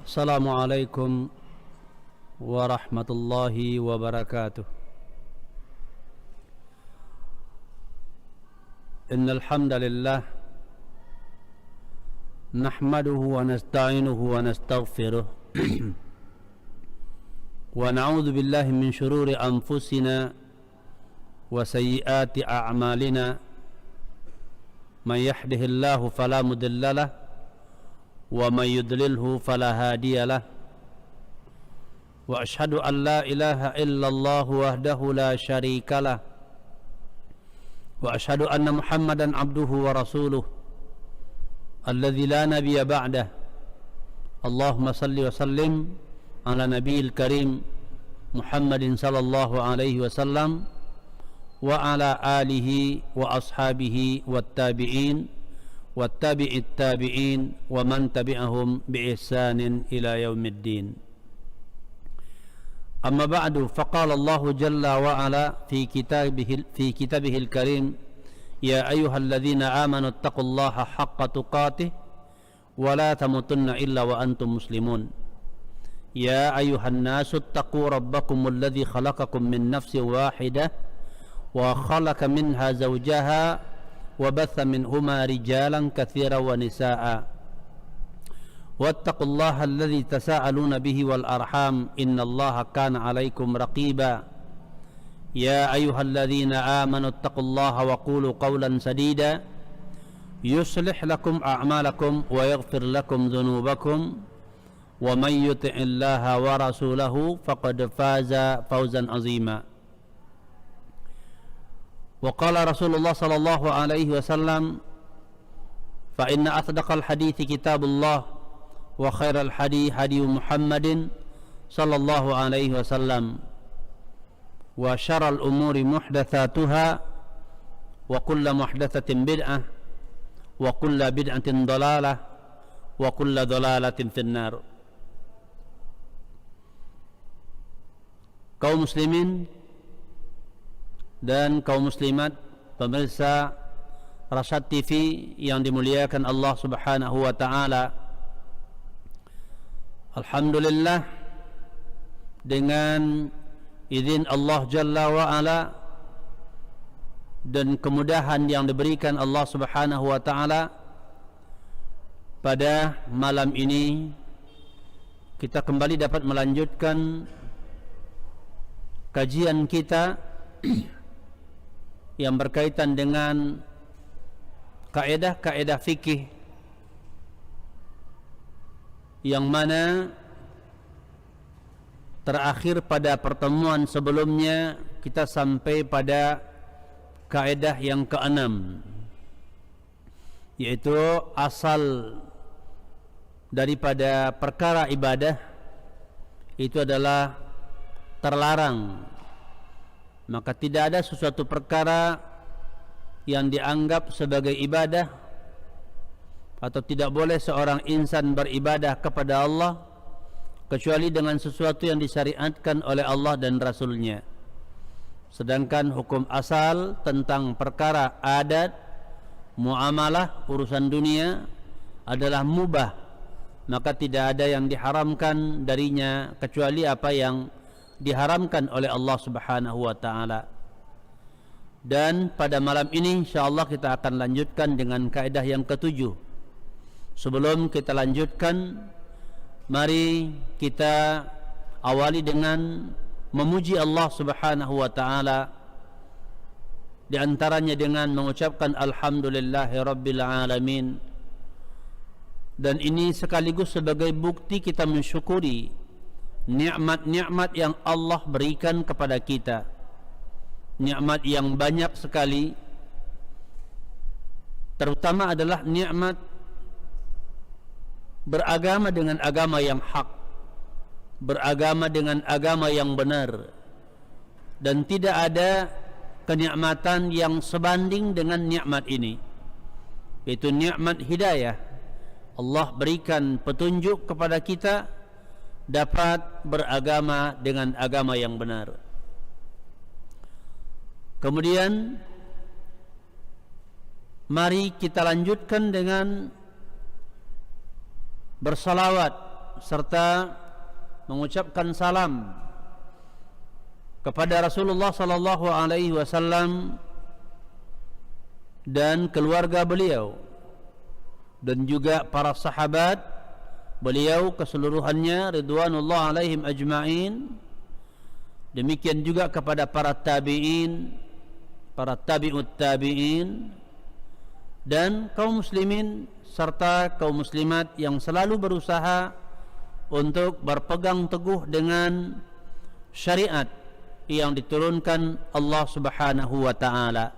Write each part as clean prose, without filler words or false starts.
Assalamualaikum warahmatullahi wabarakatuh. Innal hamdalillah nahmaduhu wa nasta'inuhu wa nastaghfiruh wa na'udzu billahi min shururi anfusina wa sayyiati a'malina. Man yahdihillahu fala mudilla lahu wa man yudlilhu fala hadiya lahu. Wa ashhadu an la ilaha illallah wahdahu la syarika lah. Wa ashhadu anna Muhammadan abduhu wa rasuluh alladzi la nabiyya ba'dah. Allahumma salli wa sallim ala nabiyil karim Muhammadin sallallahu alaihi wasallam wa ala alihi wa ashabihi wat tabi'in wattabi'it tabi'in wa man tabi'ahum bi ihsanin ila yaumiddin. Amma ba'du, faqala Allahu jalla wa ala fi kitabihil karim, ya ayyuhalladzina amanu taqullaha haqqa tuqatih wa la tamutunna illa wa antum muslimun. Ya ayyuhan nasu taqu rabbakumul ladzi khalaqakum min nafsin wahidah wa khalaqa minha zawjaha وبث منهما رجالا كثيرا ونساء واتقوا الله الذي تساءلون به والأرحام إن الله كان عليكم رقيبا. يا أيها الذين آمنوا اتقوا الله وقولوا قولا سديدا يصلح لكم أعمالكم ويغفر لكم ذنوبكم ومن يطع الله ورسوله فقد فاز فوزا عظيما. وقال رسول الله صلى الله عليه وسلم فإن أصدق الحديث كتاب الله وخير الحديث هدي محمد صلى الله عليه وسلم وشر الأمور محدثاتها وكل محدثة بدعة وكل بدعة ضلالة وكل ضلالة في النار. Kaum muslimin dan kaum muslimat, pemirsa Rasyad TV yang dimuliakan Allah Subhanahu wa taala. Alhamdulillah, dengan izin Allah Jalla wa ala dan kemudahan yang diberikan Allah Subhanahu wa taala, pada malam ini kita kembali dapat melanjutkan kajian kita yang berkaitan dengan kaedah-kaedah fikih yang mana terakhir pada pertemuan sebelumnya kita sampai pada kaedah yang keenam, yaitu asal daripada perkara ibadah itu adalah terlarang. Maka tidak ada sesuatu perkara yang dianggap sebagai ibadah, atau tidak boleh seorang insan beribadah kepada Allah kecuali dengan sesuatu yang disyariatkan oleh Allah dan Rasulnya. Sedangkan hukum asal tentang perkara adat, muamalah, urusan dunia adalah mubah, maka tidak ada yang diharamkan darinya kecuali apa yang diharamkan oleh Allah Subhanahu wa taala. Dan pada malam ini insyaallah kita akan lanjutkan dengan kaidah yang ketujuh. Sebelum kita lanjutkan, mari kita awali dengan memuji Allah Subhanahu wa taala, di antaranya dengan mengucapkan alhamdulillahirabbil alamin. Dan ini sekaligus sebagai bukti kita mensyukuri nikmat-nikmat yang Allah berikan kepada kita, nikmat yang banyak sekali, terutama adalah nikmat beragama dengan agama yang hak, beragama dengan agama yang benar, dan tidak ada kenikmatan yang sebanding dengan nikmat ini, yaitu nikmat hidayah. Allah berikan petunjuk kepada kita dapat beragama dengan agama yang benar. Kemudian mari kita lanjutkan dengan bersalawat serta mengucapkan salam kepada Rasulullah sallallahu alaihi wasallam dan keluarga beliau dan juga para sahabat beliau keseluruhannya ridwanullah alaihim ajma'in. Demikian juga kepada para tabi'in, para tabi'ut tabi'in dan kaum muslimin serta kaum muslimat yang selalu berusaha untuk berpegang teguh dengan syariat yang diturunkan Allah Subhanahu wa taala.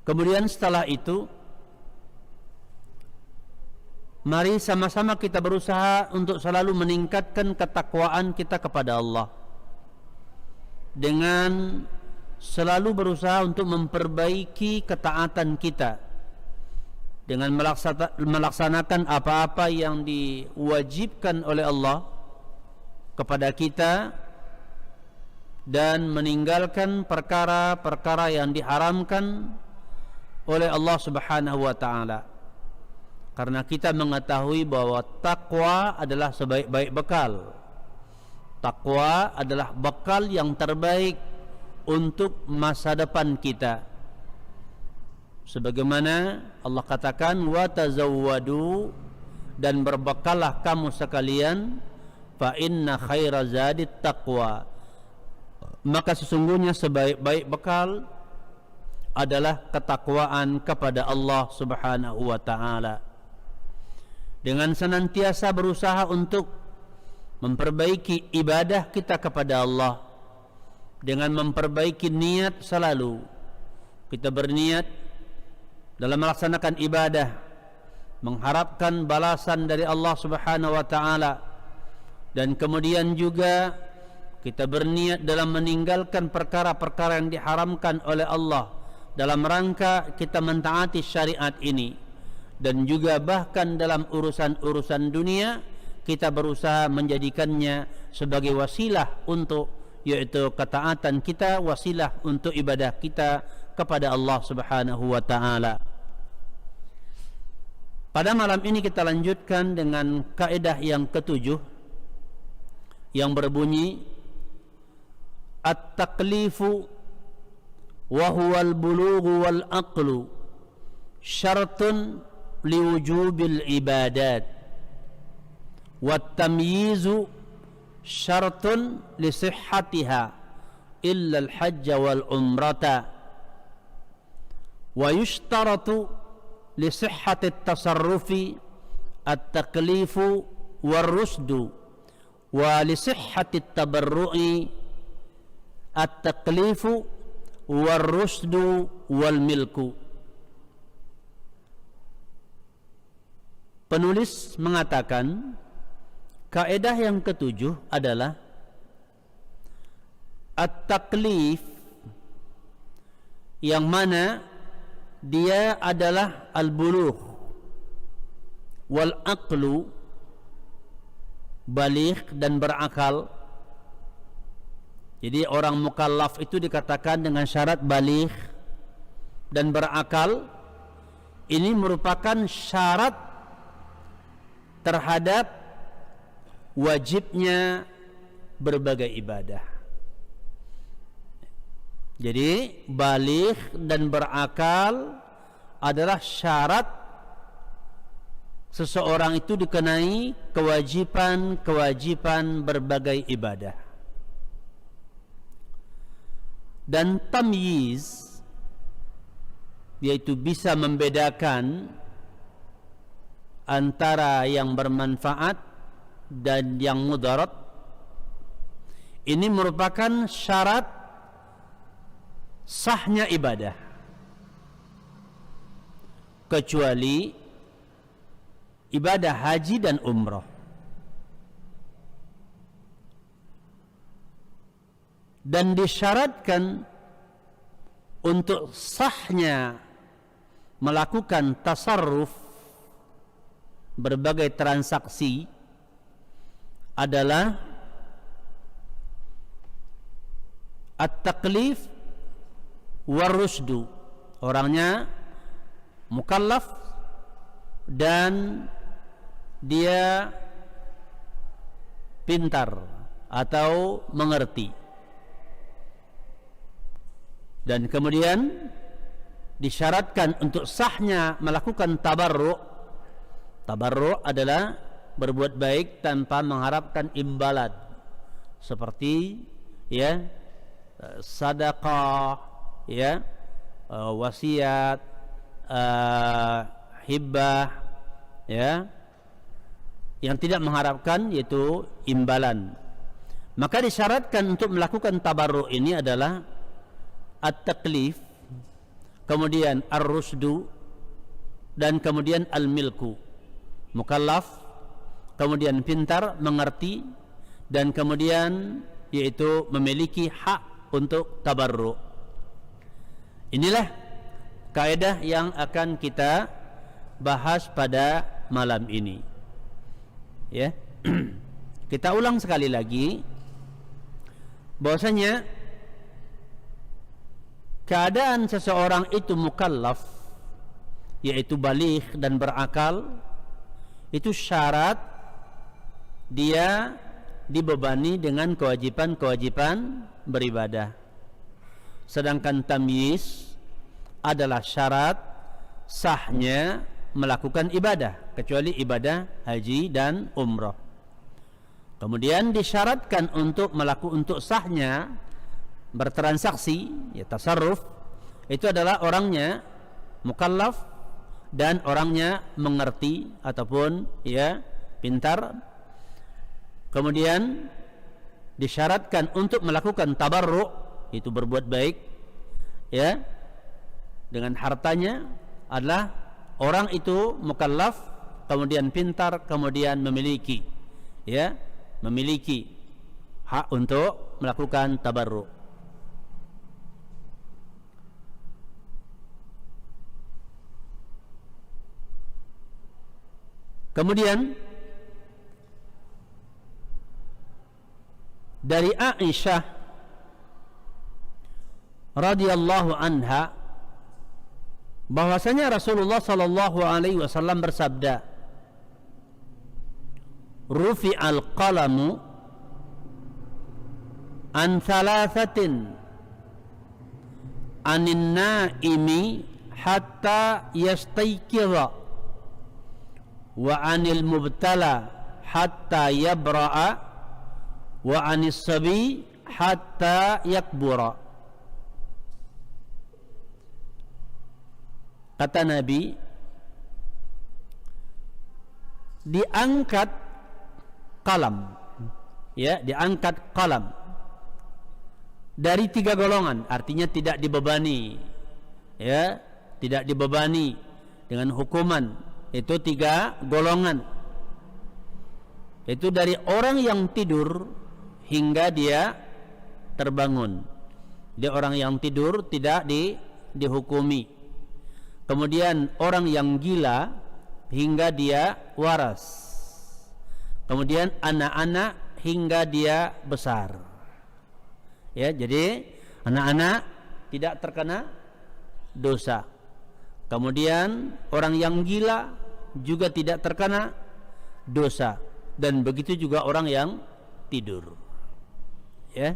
Kemudian setelah itu, mari sama-sama kita berusaha untuk selalu meningkatkan ketakwaan kita kepada Allah dengan selalu berusaha untuk memperbaiki ketaatan kita dengan melaksanakan apa-apa yang diwajibkan oleh Allah kepada kita dan meninggalkan perkara-perkara yang diharamkan oleh Allah Subhanahu wa taala. Karena kita mengetahui bahwa takwa adalah sebaik-baik bekal. Takwa adalah bekal yang terbaik untuk masa depan kita. Sebagaimana Allah katakan, wa tazawwadu, dan berbekallah kamu sekalian, fa inna khaira zadit taqwa, maka sesungguhnya sebaik-baik bekal adalah ketakwaan kepada Allah Subhanahu wa taala. Dengan senantiasa berusaha untuk memperbaiki ibadah kita kepada Allah, dengan memperbaiki niat selalu. Kita berniat dalam melaksanakan ibadah mengharapkan balasan dari Allah Subhanahu wa taala, dan kemudian juga kita berniat dalam meninggalkan perkara-perkara yang diharamkan oleh Allah dalam rangka kita mentaati syariat ini. Dan juga bahkan dalam urusan-urusan dunia kita berusaha menjadikannya sebagai wasilah untuk, yaitu ketaatan kita, wasilah untuk ibadah kita kepada Allah Subhanahu wa taala. Pada malam ini kita lanjutkan dengan kaidah yang ketujuh yang berbunyi, at-taklifu wa huwa al-bulughu wal aqlu syartun liwujubil ibadat, wat tamyizu syartun li sihhatiha illa al-hajj wal umrata, wa yushtaratu li sihhati at-tasarrufi at-taklifu war rusdu, wa li sihhati at-tabarru'i at-taklifu war rusdu wal milku. Penulis mengatakan kaidah yang ketujuh adalah at-taklif, yang mana dia adalah al-bulugh wal aqlu, baligh dan berakal. Jadi orang mukallaf itu dikatakan dengan syarat baligh dan berakal. Ini merupakan syarat terhadap wajibnya berbagai ibadah. Jadi baligh dan berakal adalah syarat seseorang itu dikenai kewajiban berbagai ibadah. Dan tamyiz, yaitu bisa membedakan antara yang bermanfaat dan yang mudarat, ini merupakan syarat sahnya ibadah, kecuali ibadah haji dan umrah. Dan disyaratkan untuk sahnya melakukan tasarruf, berbagai transaksi, adalah at-taklif war rusdu. Orangnya mukallaf dan dia pintar atau mengerti. Dan kemudian disyaratkan untuk sahnya melakukan tabarru'. Tabarru' adalah berbuat baik tanpa mengharapkan imbalan, seperti ya sedekah, ya wasiat, hibah, ya, yang tidak mengharapkan yaitu imbalan. Maka disyaratkan untuk melakukan tabarru' ini adalah at-taklif, kemudian ar-rusdu, dan kemudian al-milku. Mukallaf, kemudian pintar, mengerti, dan kemudian yaitu memiliki hak untuk tabarru'. Inilah kaidah yang akan kita bahas pada malam ini. Ya. Kita ulang sekali lagi bahwasanya keadaan seseorang itu mukallaf, yaitu baligh dan berakal, itu syarat dia dibebani dengan kewajiban-kewajiban beribadah. Sedangkan tamyiz adalah syarat sahnya melakukan ibadah, kecuali ibadah haji dan umrah. Kemudian disyaratkan untuk untuk sahnya bertransaksi, ya tasarruf, itu adalah orangnya mukallaf dan orangnya mengerti ataupun ya pintar. Kemudian disyaratkan untuk melakukan tabarru', itu berbuat baik ya dengan hartanya, adalah orang itu mukallaf, kemudian pintar, kemudian memiliki hak untuk melakukan tabarru'. Kemudian dari Aisyah radhiyallahu anha bahwasanya Rasulullah sallallahu alaihi wasallam bersabda, rufi'al qalamu an thalathatin anin naimi hatta yastayqiza wa anil mubtala hatta yabra'a wa anis sabi hatta yakbura. Kata Nabi, diangkat kalam, ya, diangkat kalam dari 3 golongan, artinya tidak dibebani, ya, tidak dibebani dengan hukuman. Itu 3 golongan. Itu dari orang yang tidur hingga dia terbangun. Dia orang yang tidur tidak dihukumi. Kemudian orang yang gila hingga dia waras. Kemudian anak-anak hingga dia besar. Ya, jadi anak-anak tidak terkena dosa. Kemudian orang yang gila juga tidak terkena dosa, dan begitu juga orang yang tidur. Ya.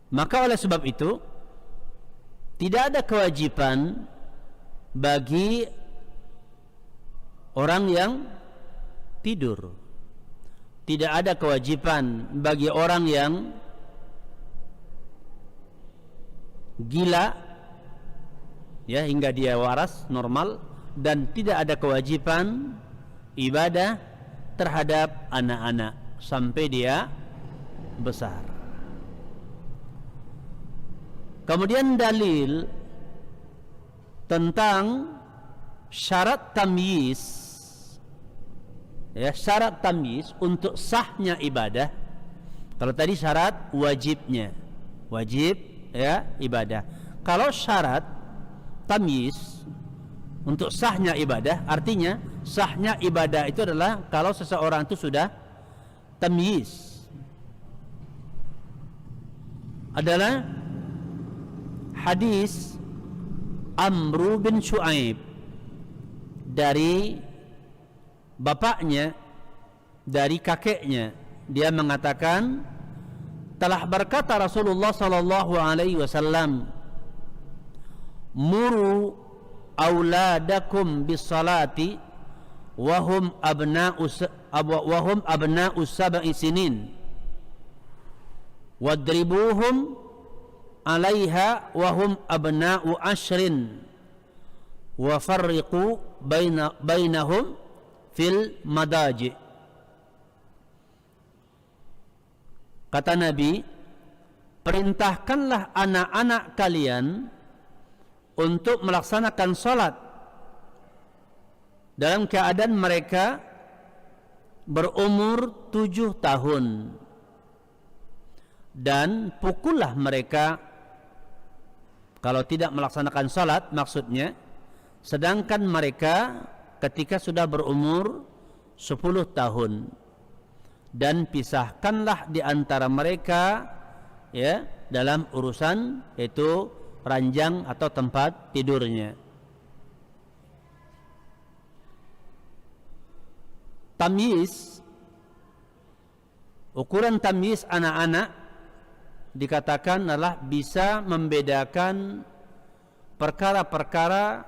Maka oleh sebab itu tidak ada kewajiban bagi orang yang tidur. Tidak ada kewajiban bagi orang yang gila, ya, hingga dia waras normal, dan tidak ada kewajiban ibadah terhadap anak-anak sampai dia besar. Kemudian dalil tentang syarat tamyiz, ya, syarat tamyiz untuk sahnya ibadah. Kalau tadi syarat wajibnya, wajib, ya, ibadah. Kalau syarat tamyiz untuk sahnya ibadah, artinya sahnya ibadah itu adalah kalau seseorang itu sudah tamyiz, adalah hadis Amru bin Shu'aib dari bapaknya, dari kakeknya, dia mengatakan telah berkata Rasulullah sallallahu alaihi wasallam, muru auladakum bis salati wa hum abna'u sab'i sinin wadribuhum 'alaiha wa hum abna'u ashrin wa farriqu bainahum fil madaji. Kata Nabi, perintahkanlah anak-anak kalian untuk melaksanakan salat dalam keadaan mereka berumur 7 tahun, dan pukullah mereka kalau tidak melaksanakan salat, maksudnya sedangkan mereka ketika sudah berumur 10 tahun, dan pisahkanlah di antara mereka ya dalam urusan itu ranjang atau tempat tidurnya. Tamyiz, ukuran tamyiz anak-anak dikatakan adalah bisa membedakan perkara-perkara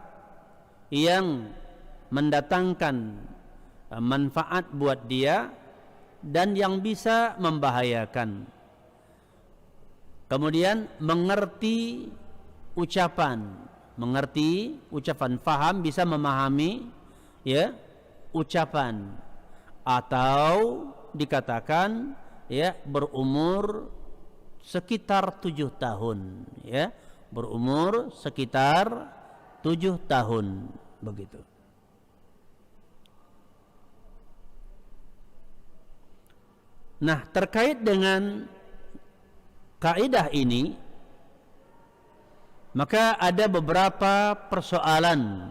yang mendatangkan manfaat buat dia dan yang bisa membahayakan. Kemudian mengerti ucapan, faham, bisa memahami ya ucapan, atau dikatakan ya berumur sekitar 7 tahun, ya berumur sekitar 7 tahun begitu. Nah, terkait dengan kaidah ini, maka ada beberapa persoalan,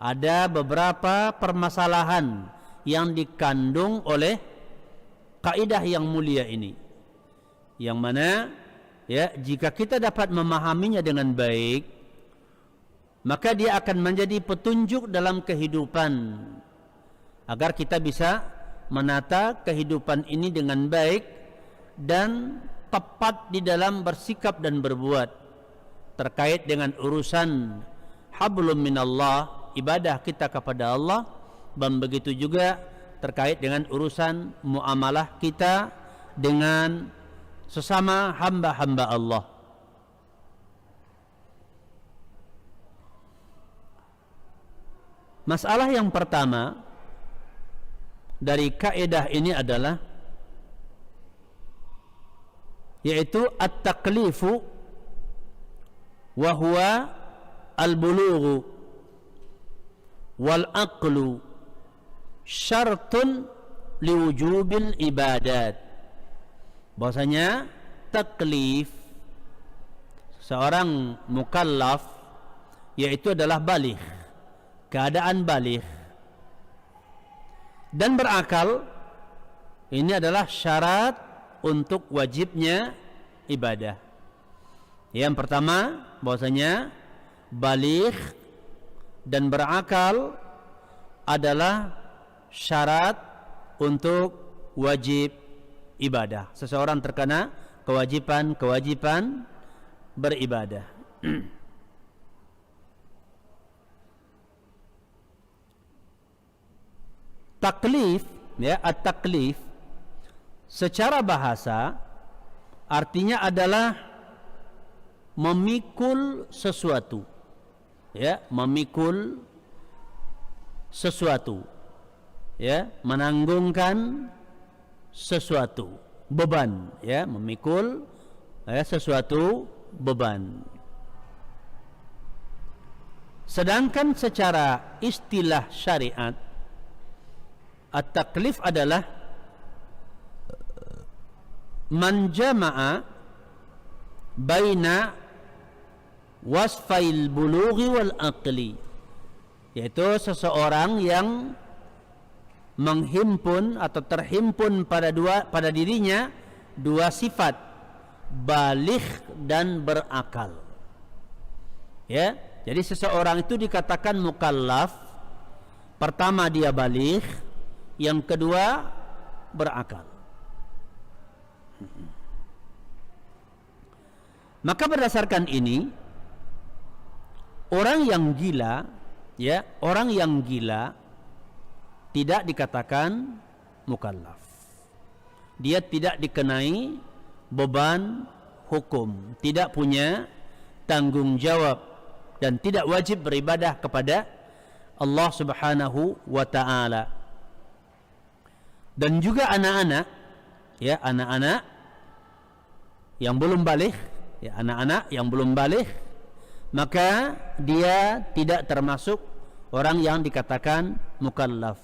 ada beberapa permasalahan yang dikandung oleh kaidah yang mulia ini, yang mana ya jika kita dapat memahaminya dengan baik, maka dia akan menjadi petunjuk dalam kehidupan agar kita bisa menata kehidupan ini dengan baik dan tepat di dalam bersikap dan berbuat terkait dengan urusan hablum minallah, ibadah kita kepada Allah, dan begitu juga terkait dengan urusan muamalah kita dengan sesama hamba-hamba Allah. Masalah yang pertama dari kaidah ini adalah yaitu at-taklifu wa huwa al-bulughu wal aqlu syartun liwujubil ibadat. Bahwasanya taklif seorang mukallaf yaitu adalah baligh, keadaan baligh, dan berakal. Ini adalah syarat untuk wajibnya ibadah. Yang pertama, bahwasanya baligh dan berakal adalah syarat untuk wajib ibadah. Seseorang terkena kewajiban beribadah. Taklif, ya, at-taklif secara bahasa artinya adalah memikul sesuatu, ya, memikul sesuatu, ya, menanggungkan sesuatu, beban, ya, memikul sesuatu beban. Sedangkan secara istilah syariat, at-taklif adalah man jama'a baina wasfail bulughi wal aqli, yaitu seseorang yang menghimpun atau terhimpun pada dirinya dua sifat, baligh dan berakal. Ya, jadi seseorang itu dikatakan mukallaf, pertama dia baligh, yang kedua berakal. Maka berdasarkan ini, orang yang gila, ya, orang yang gila tidak dikatakan mukallaf. Dia tidak dikenai beban hukum, tidak punya tanggung jawab dan tidak wajib beribadah kepada Allah Subhanahu wa taala. Dan juga anak-anak, ya, anak-anak yang belum baligh, ya, anak-anak yang belum baligh, maka dia tidak termasuk orang yang dikatakan mukallaf.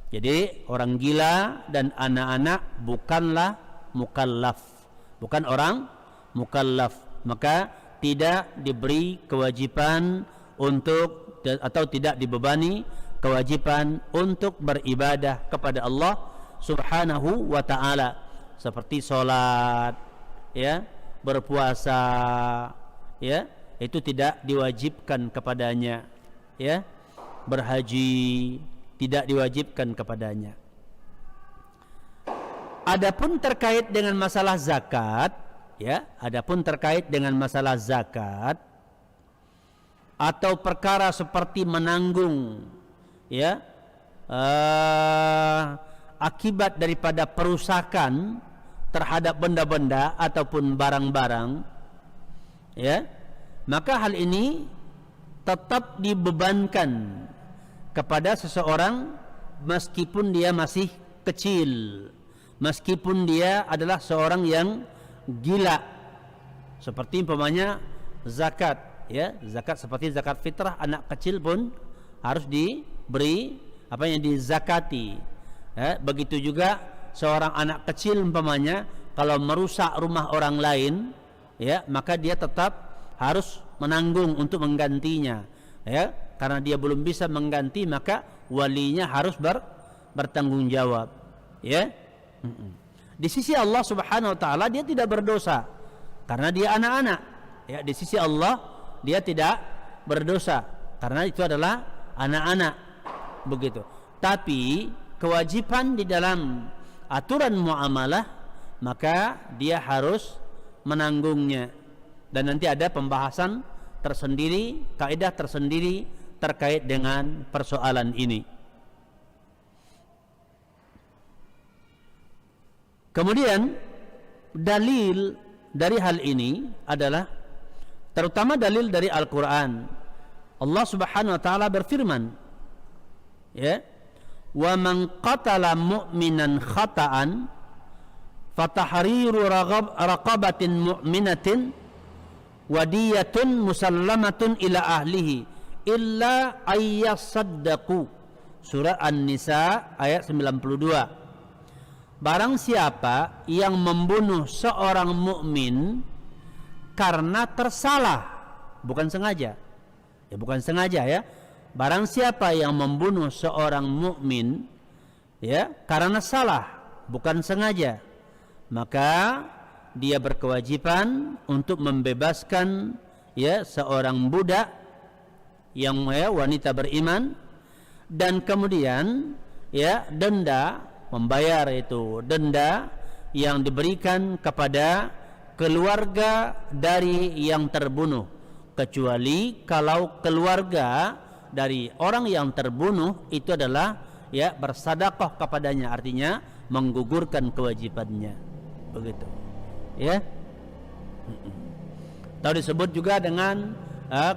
Jadi orang gila dan anak-anak bukanlah mukallaf, bukan orang mukallaf, maka tidak diberi kewajiban untuk, atau tidak dibebani kewajiban untuk beribadah kepada Allah Subhanahu wa taala, seperti salat, ya, berpuasa, ya, itu tidak diwajibkan kepadanya, ya, berhaji tidak diwajibkan kepadanya. Adapun terkait dengan masalah zakat, ya, adapun terkait dengan masalah zakat atau perkara seperti menanggung, ya, akibat daripada perusakan terhadap benda-benda ataupun barang-barang, ya, maka hal ini tetap dibebankan kepada seseorang meskipun dia masih kecil, meskipun dia adalah seorang yang gila, seperti umpamanya zakat, ya, zakat seperti zakat fitrah, anak kecil pun harus diberi apa yang dizakati, ya. Begitu juga seorang anak kecil umpamanya kalau merusak rumah orang lain, ya, maka dia tetap harus menanggung untuk menggantinya, ya, karena dia belum bisa mengganti, maka walinya harus bertanggung jawab, ya. Di sisi Allah Subhanahu wa taala dia tidak berdosa karena dia anak-anak, ya, di sisi Allah dia tidak berdosa karena itu adalah anak-anak, begitu. Tapi kewajiban di dalam aturan muamalah maka dia harus menanggungnya, dan nanti ada pembahasan tersendiri, kaidah tersendiri terkait dengan persoalan ini. Kemudian dalil dari hal ini adalah terutama dalil dari Al-Quran. Allah Subhanahu wa taala berfirman, ya, wa man qatala mu'minan khata'an fatahriru raqabatin mu'minatin wadiyatun musallamatun ila ahlihi illa ayyasaddaqu. Surah An-Nisa ayat 92. Barang siapa yang membunuh seorang mukmin karena tersalah, bukan sengaja, ya, bukan sengaja, ya. Barang siapa yang membunuh seorang mukmin, ya, karena salah, bukan sengaja, maka dia berkewajiban untuk membebaskan, ya, seorang budak yang, ya, wanita beriman, dan kemudian, ya, denda, membayar itu denda yang diberikan kepada keluarga dari yang terbunuh, kecuali kalau keluarga dari orang yang terbunuh itu adalah, ya, bersedekah kepadanya, artinya menggugurkan kewajibannya, begitu, ya. Tahu disebut juga dengan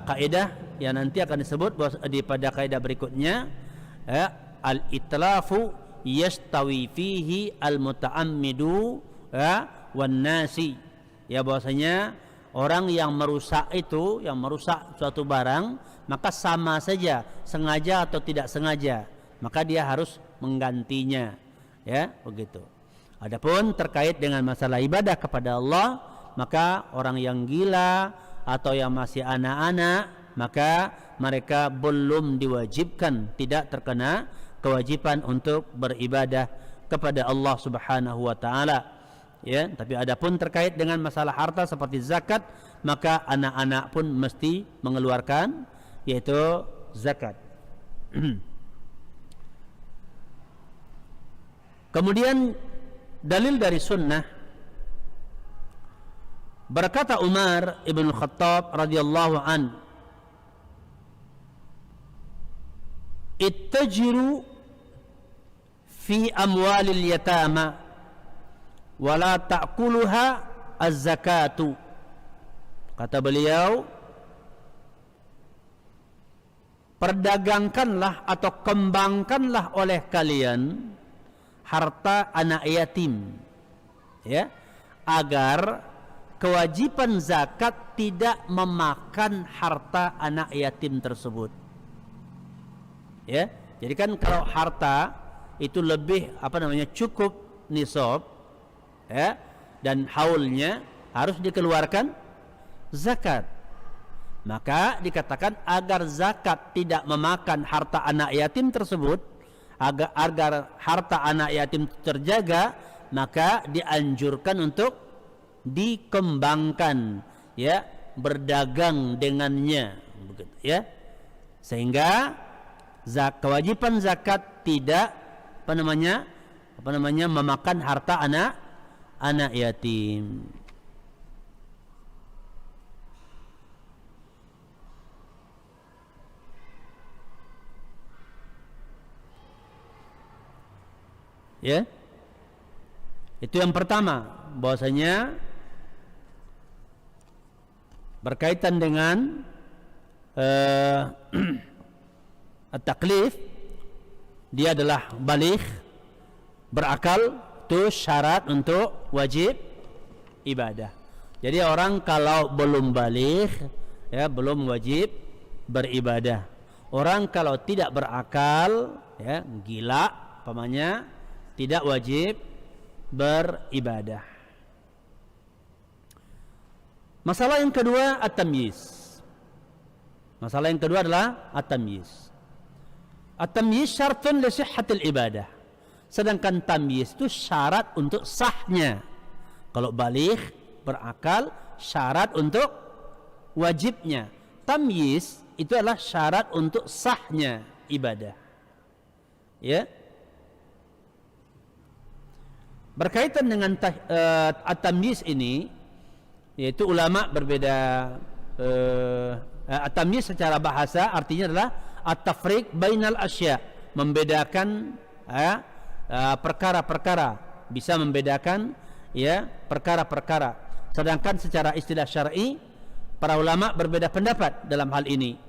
kaidah yang nanti akan disebut pada kaidah berikutnya, al-itlafu yastawi fihi al-muta'ammidu, ya, wan nasi, ya, bahwasanya orang yang merusak itu, yang merusak suatu barang, maka sama saja sengaja atau tidak sengaja, maka dia harus menggantinya, ya, begitu. Adapun terkait dengan masalah ibadah kepada Allah, maka orang yang gila atau yang masih anak-anak, maka mereka belum diwajibkan, tidak terkena kewajiban untuk beribadah kepada Allah Subhanahu wa taala. ya. Tapi adapun terkait dengan masalah harta seperti zakat, maka anak-anak pun mesti mengeluarkan, yaitu zakat. Kemudian dalil dari sunnah, berkata Umar ibn Khattab radhiyallahu an, ittajiru fi amwalil yatama wala ta'kuluha az-zakatu. Kata beliau, perdagangkanlah atau kembangkanlah oleh kalian harta anak yatim, ya, agar kewajiban zakat tidak memakan harta anak yatim tersebut. Ya, jadi kan kalau harta itu lebih cukup nisab, ya, dan haulnya harus dikeluarkan zakat. Maka dikatakan agar zakat tidak memakan harta anak yatim tersebut, agar harta anak yatim terjaga, maka dianjurkan untuk dikembangkan, ya, berdagang dengannya, begitu, ya, sehingga kewajiban zakat tidak memakan harta anak yatim. Ya, itu yang pertama, bahwasanya berkaitan dengan at-taklif, dia adalah baligh, berakal, itu syarat untuk wajib ibadah. Jadi orang kalau belum baligh, ya, belum wajib beribadah. Orang kalau tidak berakal, ya, gila pamannya, tidak wajib beribadah. Masalah yang kedua, at-tamyiz. Masalah yang kedua adalah at-tamyiz. At-tamyiz syartun li sihhatil ibadah. Sedangkan tamyiz itu syarat untuk sahnya. Kalau baligh, berakal, syarat untuk wajibnya. Tamyiz itu adalah syarat untuk sahnya ibadah. Ya. Berkaitan dengan at-tamyiz ini, yaitu ulama berbeda. At-tamyiz secara bahasa artinya adalah at-tafriq bainal asya, membedakan perkara-perkara, bisa membedakan, ya, perkara-perkara. Sedangkan secara istilah syar'i, para ulama berbeda pendapat dalam hal ini.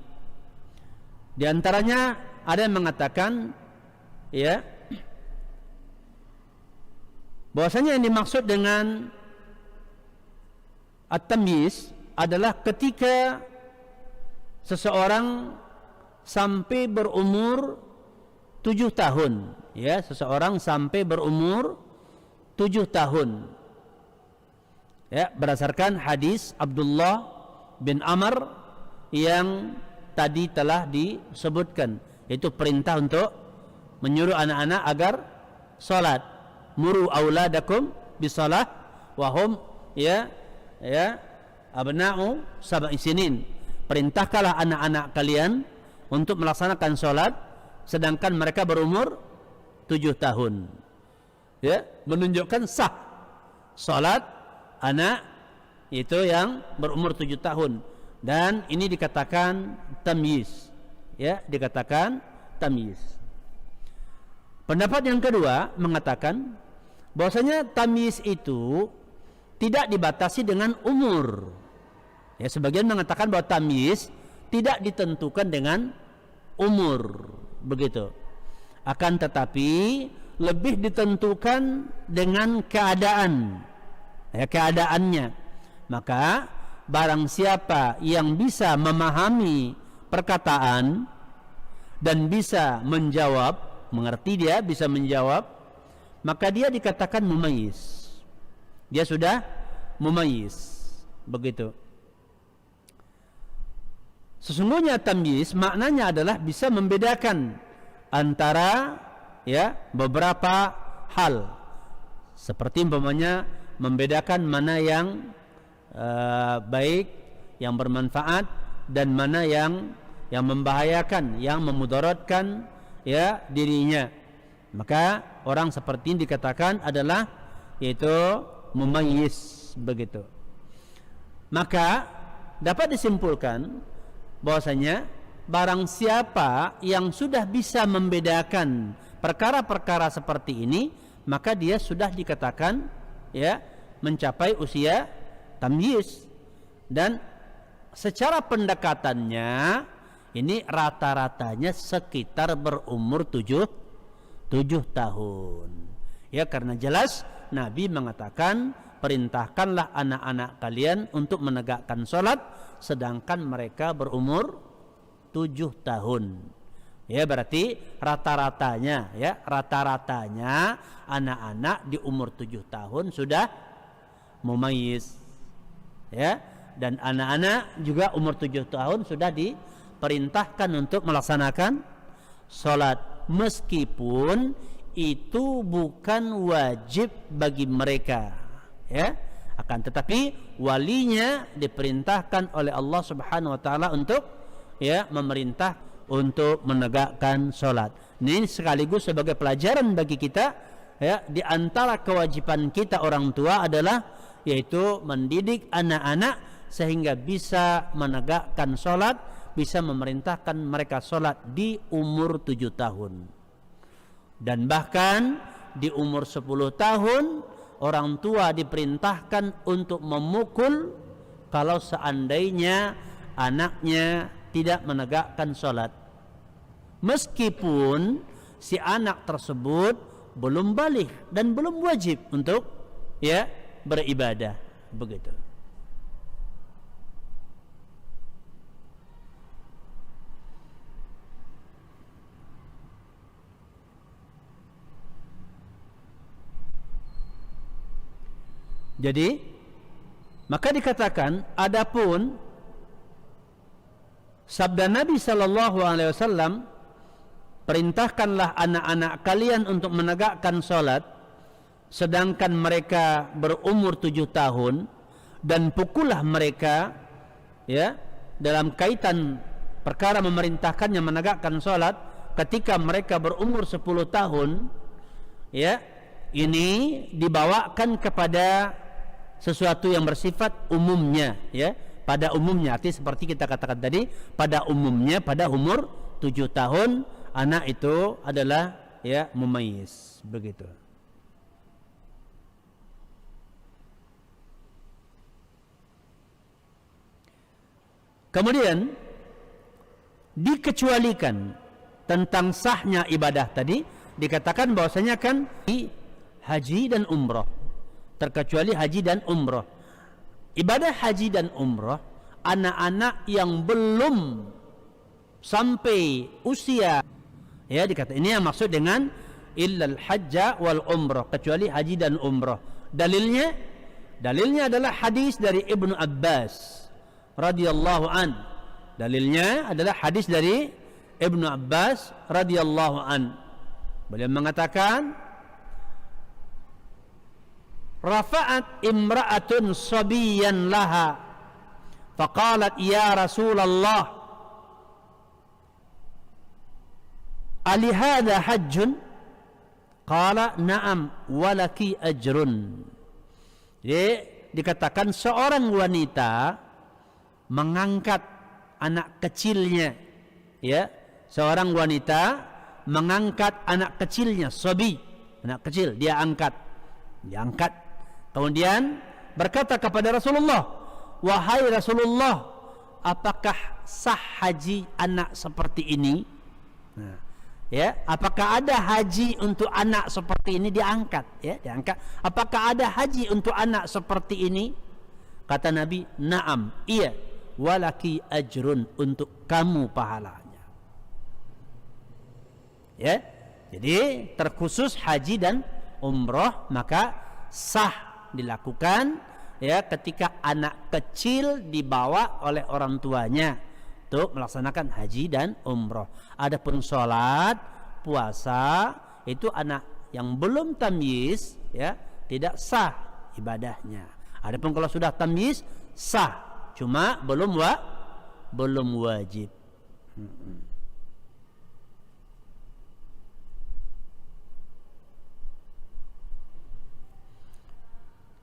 Di antaranya ada yang mengatakan, ya, bahwasanya yang dimaksud dengan at-tamyiz adalah ketika seseorang sampai berumur 7 tahun, ya, seseorang sampai berumur 7 tahun, ya, berdasarkan hadis Abdullah bin Amr yang tadi telah disebutkan, yaitu perintah untuk menyuruh anak-anak agar salat. Muru auladakum bisalah wahum, ya, abna'u sab'i sinin. Perintahkanlah anak-anak kalian untuk melaksanakan salat sedangkan mereka berumur 7 tahun. Ya, menunjukkan sah salat anak itu yang berumur 7 tahun, dan ini dikatakan tamyiz, ya, dikatakan tamyiz. Pendapat yang kedua mengatakan bahwasanya tamyiz itu tidak dibatasi dengan umur. Ya, sebagian mengatakan bahwa tamyiz tidak ditentukan dengan umur, begitu. Akan tetapi lebih ditentukan dengan keadaan, ya, keadaannya. Maka barang siapa yang bisa memahami perkataan dan bisa menjawab, mengerti, dia bisa menjawab, maka dia dikatakan mumayyiz. Dia sudah mumayyiz, begitu. Sesungguhnya tamyiz maknanya adalah bisa membedakan antara, ya, beberapa hal, seperti umpamanya membedakan mana yang baik, yang bermanfaat, dan mana yang membahayakan, yang memudaratkan ya dirinya. Maka orang seperti ini dikatakan adalah yaitu mumayyiz, begitu. Maka dapat disimpulkan bahwasanya barang siapa yang sudah bisa membedakan perkara-perkara seperti ini, maka dia sudah dikatakan ya mencapai usia tamyiz. Dan secara pendekatannya ini rata-ratanya sekitar berumur 7 tahun. Ya, karena jelas Nabi mengatakan, perintahkanlah anak-anak kalian untuk menegakkan sholat sedangkan mereka berumur 7 tahun. Ya, berarti rata-ratanya anak-anak di umur 7 tahun sudah mumayyiz. Ya, dan anak-anak juga umur 7 tahun sudah diperintahkan untuk melaksanakan sholat, meskipun itu bukan wajib bagi mereka, ya. Akan tetapi walinya diperintahkan oleh Allah Subhanahu wa taala untuk ya memerintah untuk menegakkan sholat. Ini sekaligus sebagai pelajaran bagi kita, ya, di antara kewajiban kita orang tua adalah yaitu mendidik anak-anak sehingga bisa menegakkan sholat, bisa memerintahkan mereka sholat di umur 7 tahun. Dan bahkan di umur 10 tahun orang tua diperintahkan untuk memukul kalau seandainya anaknya tidak menegakkan sholat, meskipun si anak tersebut belum baligh dan belum wajib untuk ya beribadah, begitu. Jadi maka dikatakan, adapun sabda Nabi sallallahu alaihi wasallam, perintahkanlah anak-anak kalian untuk menegakkan salat sedangkan mereka berumur 7 tahun, dan pukullah mereka ya dalam kaitan perkara memerintahkannya menegakkan salat ketika mereka berumur 10 tahun, ya, ini dibawakan kepada sesuatu yang bersifat umumnya, ya, pada umumnya. Artinya seperti kita katakan tadi, pada umumnya pada umur 7 tahun anak itu adalah ya mumayyiz, begitu. Kemudian dikecualikan tentang sahnya ibadah tadi, dikatakan bahwasanya kan haji dan umrah, terkecuali haji dan umrah. Ibadah haji dan umrah, anak-anak yang belum sampai usia, ya, dikata ini yang maksud dengan illal hajja wal umrah, kecuali haji dan umrah. Dalilnya adalah hadis dari Ibnu Abbas radhiyallahu an. Dalilnya adalah hadis dari Ibnu Abbas radhiyallahu an. Beliau mengatakan, rafa'at imra'atun sabiyan laha faqalat ya Rasulullah ali hadha hajjun, qala na'am walaki ajrun. Jadi dikatakan seorang wanita mengangkat anak kecilnya, ya, seorang wanita mengangkat anak kecilnya, sabi, anak kecil, dia angkat. Kemudian berkata kepada Rasulullah, wahai Rasulullah, apakah sah haji anak seperti ini? Nah, ya, apakah ada haji untuk anak seperti ini? Diangkat, ya, diangkat. Apakah ada haji untuk anak seperti ini? Kata Nabi, na'am, iya, walaki ajrun, untuk kamu pahalanya. Ya, jadi terkhusus haji dan umrah maka sah dilakukan, ya, ketika anak kecil dibawa oleh orang tuanya untuk melaksanakan haji dan umrah. Adapun sholat, puasa, itu anak yang belum tamyiz, ya, tidak sah, ibadahnya. Adapun kalau sudah tamyiz sah, cuma belum wajib.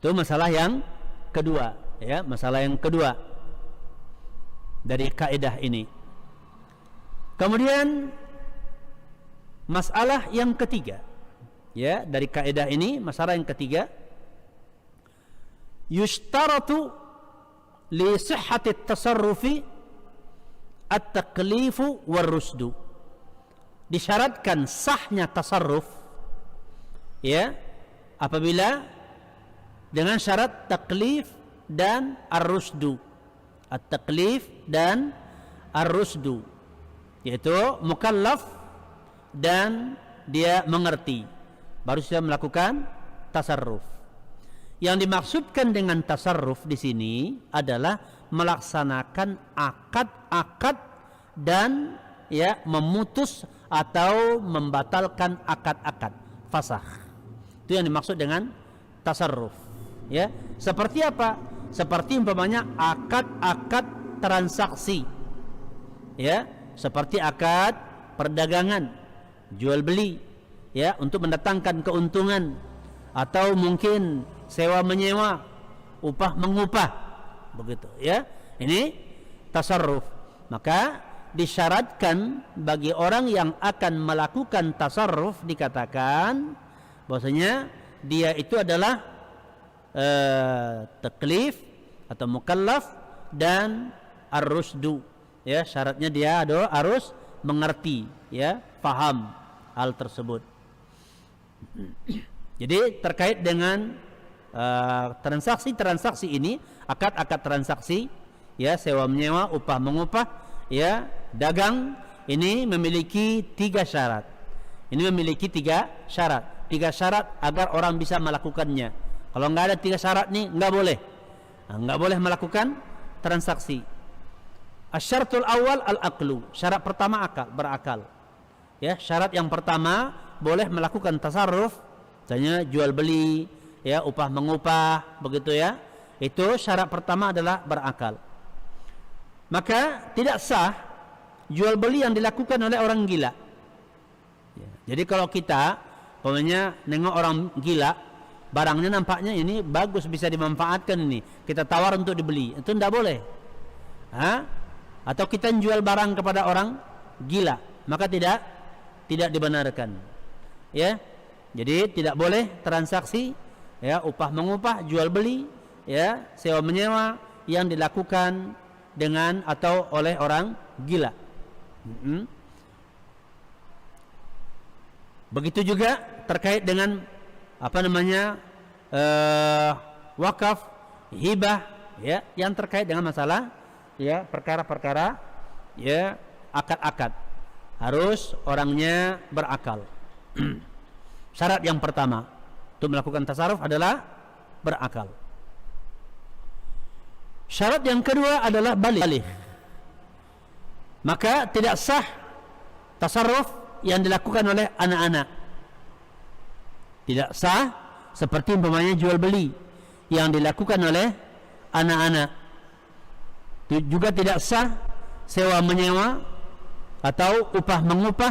Itu masalah yang kedua, ya, masalah yang kedua dari kaidah ini. Kemudian masalah yang ketiga, ya, dari kaidah ini, masalah yang ketiga, yushtaratu li sihhati at-tasarrufi at-taklifu war-rusdu. Disyaratkan sahnya tasarruf, ya, apabila dengan syarat taklif dan ar-rusdu. At-taklif dan ar-rusdu, yaitu mukallaf dan dia mengerti, baru bisa melakukan tasarruf. Yang dimaksudkan dengan tasarruf di sini adalah melaksanakan akad-akad dan, ya, memutus atau membatalkan akad-akad fasakh. Itu yang dimaksud dengan tasarruf. Ya, seperti apa? Seperti umpamanya akad-akad transaksi, ya, seperti akad perdagangan, jual beli, ya, untuk mendatangkan keuntungan, atau mungkin sewa menyewa, upah mengupah, begitu, ya. Ini tasarruf. Maka disyaratkan bagi orang yang akan melakukan tasarruf, dikatakan bahwasanya dia itu adalah taklif atau mukallaf dan ar-rusdu, ya, syaratnya dia harus mengerti, ya, paham hal tersebut. Jadi terkait dengan transaksi ini, akad-akad transaksi, ya, sewa menyewa, upah mengupah, ya, dagang, ini memiliki 3 syarat. Ini memiliki 3 syarat. 3 syarat agar orang bisa melakukannya. Kalau nggak ada 3 syarat nih, nggak boleh. Nggak boleh melakukan transaksi. Asyaratul awal al-aqlu. Syarat pertama berakal. Ya, syarat yang pertama boleh melakukan tasarruf, misalnya jual beli, ya, upah mengupah, begitu, ya. Itu syarat pertama adalah berakal. Maka tidak sah jual beli yang dilakukan oleh orang gila. Ya, jadi kalau kita pokoknya nengok orang gila, barangnya nampaknya ini bagus, bisa dimanfaatkan, ini kita tawar untuk dibeli, itu tidak boleh. Atau kita jual barang kepada orang gila, maka tidak dibenarkan, ya. Jadi tidak boleh transaksi, ya, upah mengupah, jual beli, ya, sewa menyewa yang dilakukan dengan atau oleh orang gila. Begitu juga terkait dengan wakaf, hibah, ya, yang terkait dengan masalah, ya, perkara-perkara, ya, akad-akad, harus orangnya berakal. Syarat yang pertama untuk melakukan tasarruf adalah berakal. Syarat yang kedua adalah baligh. Maka tidak sah tasarruf yang dilakukan oleh anak-anak. Tidak sah seperti umpamanya jual beli yang dilakukan oleh anak-anak. Juga tidak sah sewa menyewa atau upah mengupah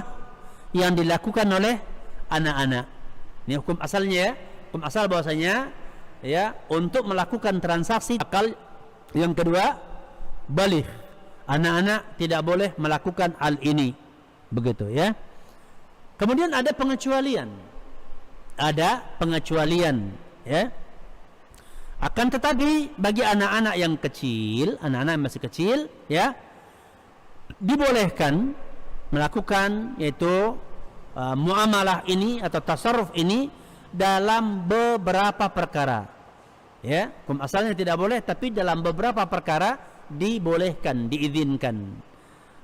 yang dilakukan oleh anak-anak. Ini hukum asalnya, ya. Hukum asal bahwasanya, ya, untuk melakukan transaksi akal yang kedua baligh. Anak-anak tidak boleh melakukan hal ini. Begitu, ya. Kemudian ada pengecualian. Ya. Akan tetapi bagi anak-anak yang kecil, anak-anak yang masih kecil, ya, dibolehkan melakukan yaitu muamalah ini atau tasarruf ini dalam beberapa perkara. Ya, hukum asalnya tidak boleh, tapi dalam beberapa perkara dibolehkan, diizinkan.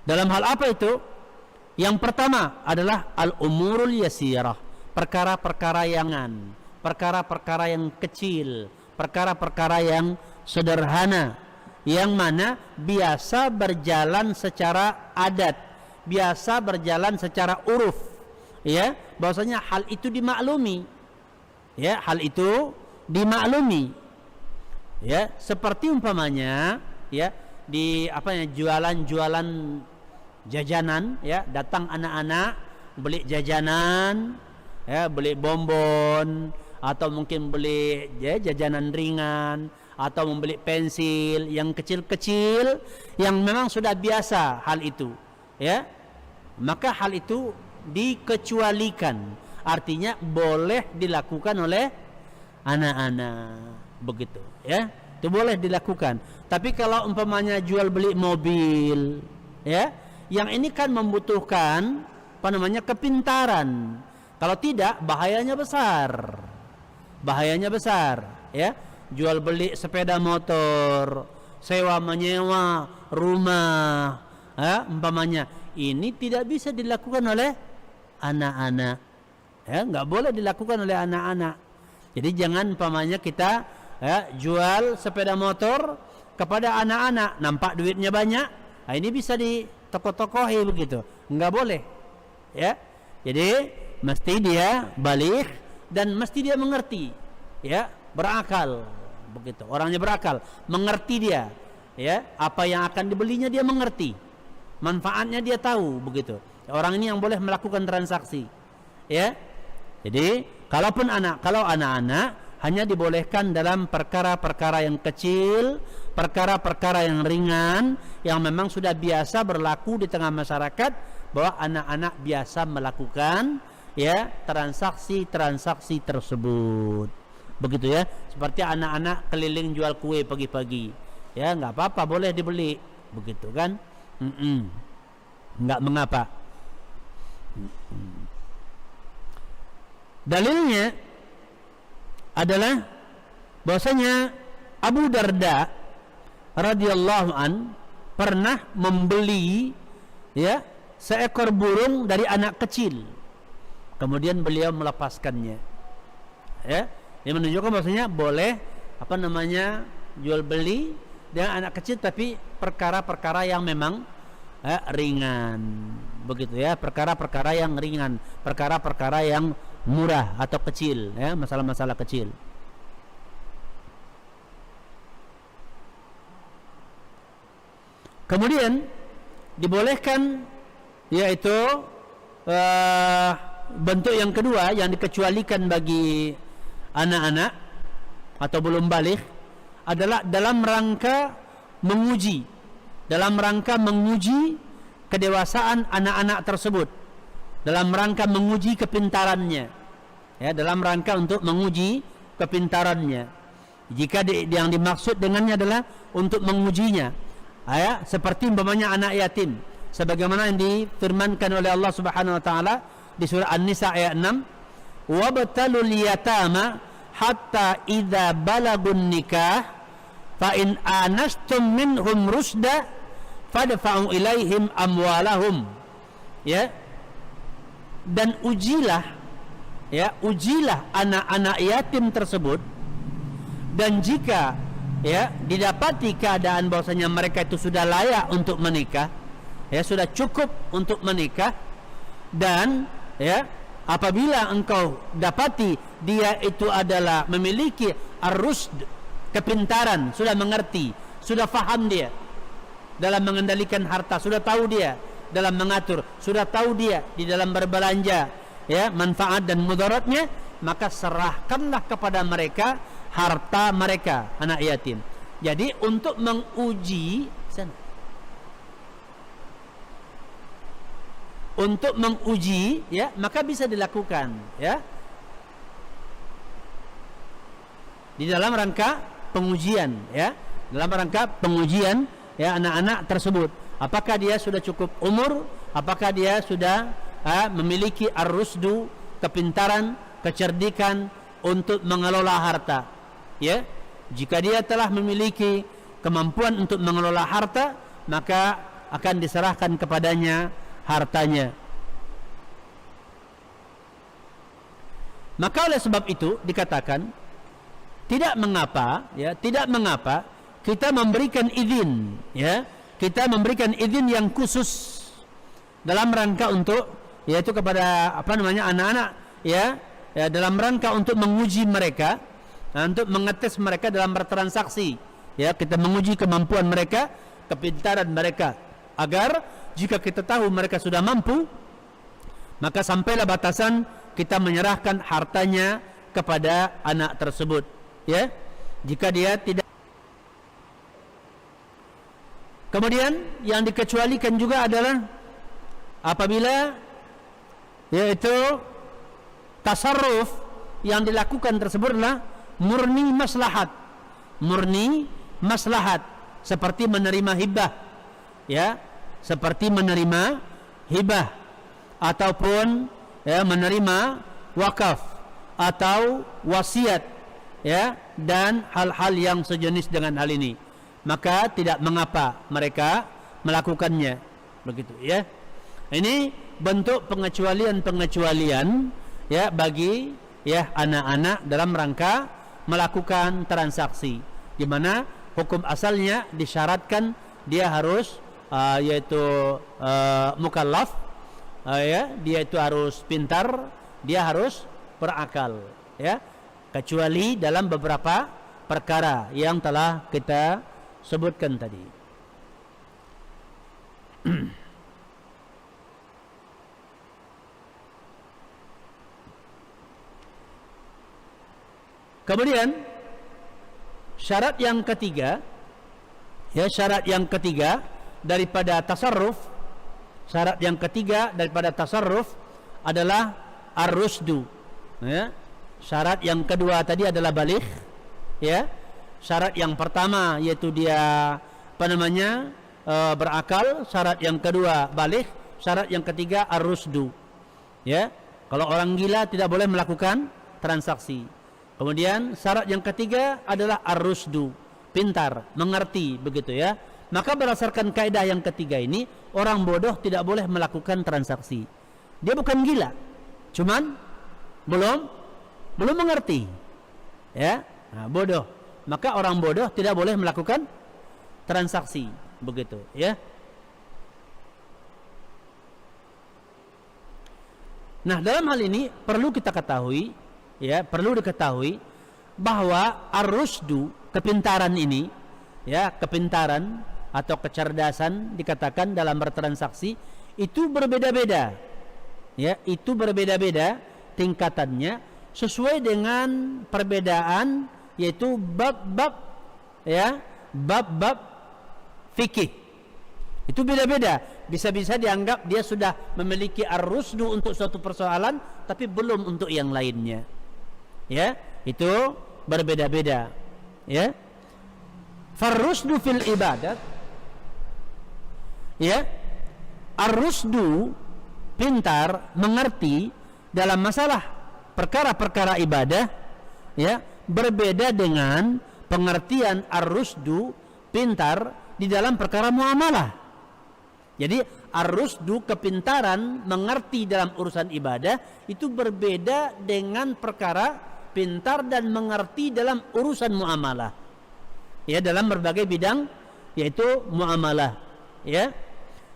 Dalam hal apa itu? Yang pertama adalah al-umurul yasirah, perkara-perkara yang kecil, perkara-perkara yang sederhana, yang mana biasa berjalan secara adat, biasa berjalan secara uruf, ya, bahwasanya hal itu dimaklumi, ya, hal itu dimaklumi. Ya, seperti umpamanya ya di jualan-jualan jajanan ya, datang anak-anak beli jajanan ya, beli bonbon atau mungkin beli ya, jajanan ringan atau membeli pensil yang kecil-kecil yang memang sudah biasa hal itu ya, maka hal itu dikecualikan, artinya boleh dilakukan oleh anak-anak, begitu ya, itu boleh dilakukan. Tapi kalau umpamanya jual beli mobil ya, yang ini kan membutuhkan kepintaran, kalau tidak bahayanya besar ya. Jual beli sepeda motor, sewa menyewa rumah ya, umpamanya ini tidak bisa dilakukan oleh anak-anak ya, nggak boleh dilakukan oleh anak-anak. Jadi jangan umpamanya kita ya, jual sepeda motor kepada anak-anak, nampak duitnya banyak, nah ini bisa ditokoh-tokohi begitu, nggak boleh ya. Jadi mesti dia balik dan mesti dia mengerti ya, berakal begitu, orangnya berakal, mengerti dia ya, apa yang akan dibelinya dia mengerti, manfaatnya dia tahu begitu. Orang ini yang boleh melakukan transaksi ya. Jadi kalau anak-anak hanya dibolehkan dalam perkara-perkara yang kecil, perkara-perkara yang ringan, yang memang sudah biasa berlaku di tengah masyarakat, bahwa anak-anak biasa melakukan ya transaksi tersebut. Begitu ya, seperti anak-anak keliling jual kue pagi-pagi ya, nggak apa-apa, boleh dibeli begitu kan, nggak mengapa. Dalilnya adalah bahwasanya Abu Darda radhiyallahu an pernah membeli ya seekor burung dari anak kecil, kemudian beliau melepaskannya ya. Ini menunjukkan bahwasanya boleh jual beli dengan anak kecil, tapi perkara-perkara yang memang ringan begitu ya, perkara-perkara yang ringan, perkara-perkara yang murah atau kecil ya, masalah-masalah kecil. Kemudian dibolehkan yaitu bentuk yang kedua yang dikecualikan bagi anak-anak atau belum balik adalah dalam rangka menguji kedewasaan anak-anak tersebut, dalam rangka menguji kepintarannya ya, dalam rangka untuk menguji kepintarannya. Jika yang dimaksud dengannya adalah untuk mengujinya ya, seperti umpamanya anak yatim, sebagaimana yang difirmankan oleh Allah Subhanahu wa taala di surah An-Nisa ayat 6, wabtalul yatama hatta idza balagun nikah fa in anastum minhum rusda fadfa'u ilaihim amwalahum ya. Dan ujilah anak-anak yatim tersebut, dan jika ya didapati keadaan bahwasanya mereka itu sudah layak untuk menikah ya, sudah cukup untuk menikah, dan ya apabila engkau dapati dia itu adalah memiliki ar-rusd, kepintaran, sudah mengerti, sudah faham dia dalam mengendalikan harta, sudah tahu dia dalam mengatur, sudah tahu dia di dalam berbelanja ya, manfaat dan mudaratnya, maka serahkanlah kepada mereka harta mereka, anak yatim. Jadi untuk menguji ya, maka bisa dilakukan ya, di dalam rangka pengujian ya, dalam rangka pengujian ya anak-anak tersebut, apakah dia sudah cukup umur, apakah dia sudah memiliki ar-rusdu, kepintaran, kecerdikan untuk mengelola harta ya. Jika dia telah memiliki kemampuan untuk mengelola harta, maka akan diserahkan kepadanya hartanya. Maka oleh sebab itu dikatakan tidak mengapa kita memberikan izin ya, kita memberikan izin yang khusus dalam rangka untuk yaitu kepada anak-anak ya, dalam rangka untuk menguji mereka untuk mengetes mereka dalam bertransaksi. Ya, kita menguji kemampuan mereka, kepintaran mereka, agar jika kita tahu mereka sudah mampu, maka sampailah batasan kita menyerahkan hartanya kepada anak tersebut. Ya, jika dia tidak. Kemudian yang dikecualikan juga adalah apabila yaitu tasarruf yang dilakukan tersebut adalah murni maslahat, seperti menerima hibah, ya, seperti menerima hibah ataupun ya menerima wakaf atau wasiat, ya, dan hal-hal yang sejenis dengan hal ini, maka tidak mengapa mereka melakukannya, begitu ya. Ini bentuk pengecualian ya bagi ya anak-anak dalam rangka melakukan transaksi, di mana hukum asalnya disyaratkan dia harus yaitu mukallaf, ya, dia itu harus pintar, dia harus berakal, ya, kecuali dalam beberapa perkara yang telah kita sebutkan tadi. Kemudian syarat yang ketiga, ya, syarat yang ketiga daripada tasarruf, syarat yang ketiga daripada tasarruf adalah ar-rusdu, ya. Syarat yang kedua tadi adalah baligh, ya. Syarat yang pertama yaitu dia berakal, syarat yang kedua baligh, syarat yang ketiga ar-rusdu, ya. Kalau orang gila tidak boleh melakukan transaksi. Kemudian syarat yang ketiga adalah ar-rusdu, pintar, mengerti, begitu ya. Maka berdasarkan kaidah yang ketiga ini, orang bodoh tidak boleh melakukan transaksi. Dia bukan gila, cuman belum mengerti, ya. Nah, bodoh. Maka orang bodoh tidak boleh melakukan transaksi, begitu ya. Nah, dalam hal ini perlu kita ketahui, ya, perlu diketahui bahwa ar-rusdu, kepintaran ini, ya, kepintaran atau kecerdasan dikatakan dalam bertransaksi itu berbeda-beda, ya, itu berbeda-beda tingkatannya sesuai dengan perbedaan yaitu bab-bab, ya, bab-bab fikih. Itu beda-beda. Bisa-bisa dianggap dia sudah memiliki ar-rusdu untuk suatu persoalan tapi belum untuk yang lainnya. Ya, itu berbeda-beda, ya. Farrusdu fil ibadat, ya, ar-rusdu, pintar, mengerti dalam masalah perkara-perkara ibadah, ya, berbeda dengan pengertian ar-rusdu, pintar, di dalam perkara muamalah. Jadi ar-rusdu, kepintaran, mengerti dalam urusan ibadah, itu berbeda dengan perkara pintar dan mengerti dalam urusan muamalah, ya, dalam berbagai bidang yaitu muamalah, ya.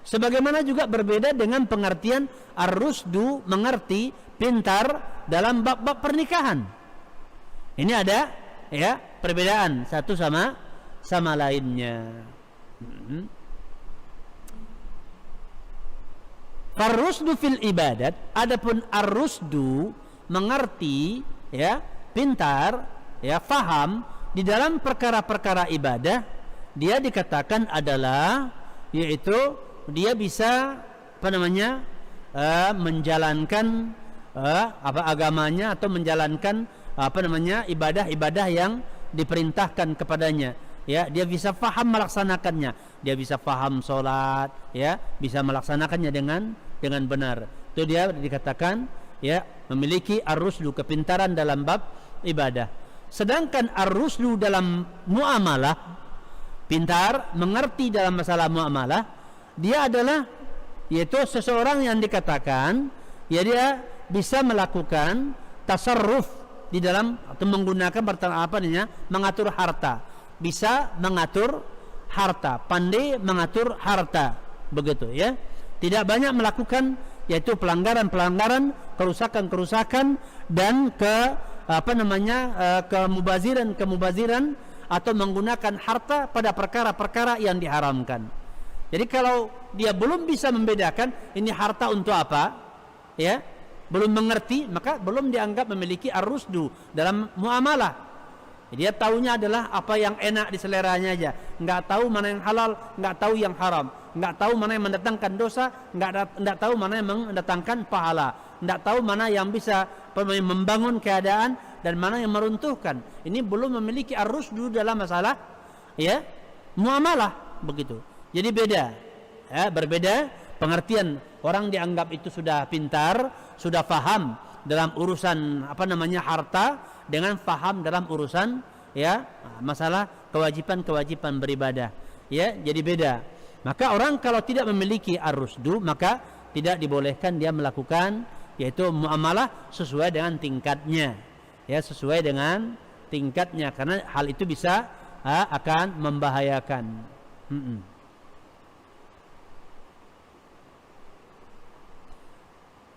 Sebagaimana juga berbeda dengan pengertian ar-rusdu, mengerti, pintar dalam bab-bab pernikahan. Ini ada, ya, perbedaan satu sama lainnya. Ar-rusdu fil ibadat, adapun ar-rusdu, mengerti, ya, pintar, ya, faham di dalam perkara-perkara ibadah, dia dikatakan adalah yaitu dia bisa menjalankan agamanya atau menjalankan ibadah-ibadah yang diperintahkan kepadanya, ya, dia bisa faham melaksanakannya, dia bisa faham sholat, ya, bisa melaksanakannya dengan benar. Itu dia dikatakan, ya, memiliki ar-rusdu, kepintaran dalam bab ibadah. Sedangkan ar-rusdu dalam muamalah, pintar, mengerti dalam masalah muamalah, dia adalah yaitu seseorang yang dikatakan, ya, dia bisa melakukan tasarruf di dalam atau menggunakan mengatur harta, bisa mengatur harta, pandai mengatur harta, begitu ya. Tidak banyak melakukan yaitu pelanggaran-pelanggaran, kerusakan-kerusakan dan kemubaziran atau menggunakan harta pada perkara-perkara yang diharamkan. Jadi kalau dia belum bisa membedakan ini harta untuk apa, ya, belum mengerti, maka belum dianggap memiliki ar-rusdu dalam muamalah. Dia taunya adalah apa yang enak di seleranya aja, nggak tahu mana yang halal, nggak tahu yang haram, nggak tahu mana yang mendatangkan dosa, nggak tahu mana yang mendatangkan pahala, nggak tahu mana yang bisa membangun keadaan dan mana yang meruntuhkan. Ini belum memiliki ar-rusdu dalam masalah, ya, muamalah, begitu. Jadi beda, ya, berbeda pengertian. Orang dianggap itu sudah pintar, sudah faham dalam urusan harta, dengan faham dalam urusan, ya, masalah kewajiban beribadah, ya, jadi beda. Maka orang kalau tidak memiliki ar-rusdu, maka tidak dibolehkan dia melakukan, yaitu muamalah sesuai dengan tingkatnya, ya, sesuai dengan tingkatnya, karena hal itu bisa akan membahayakan.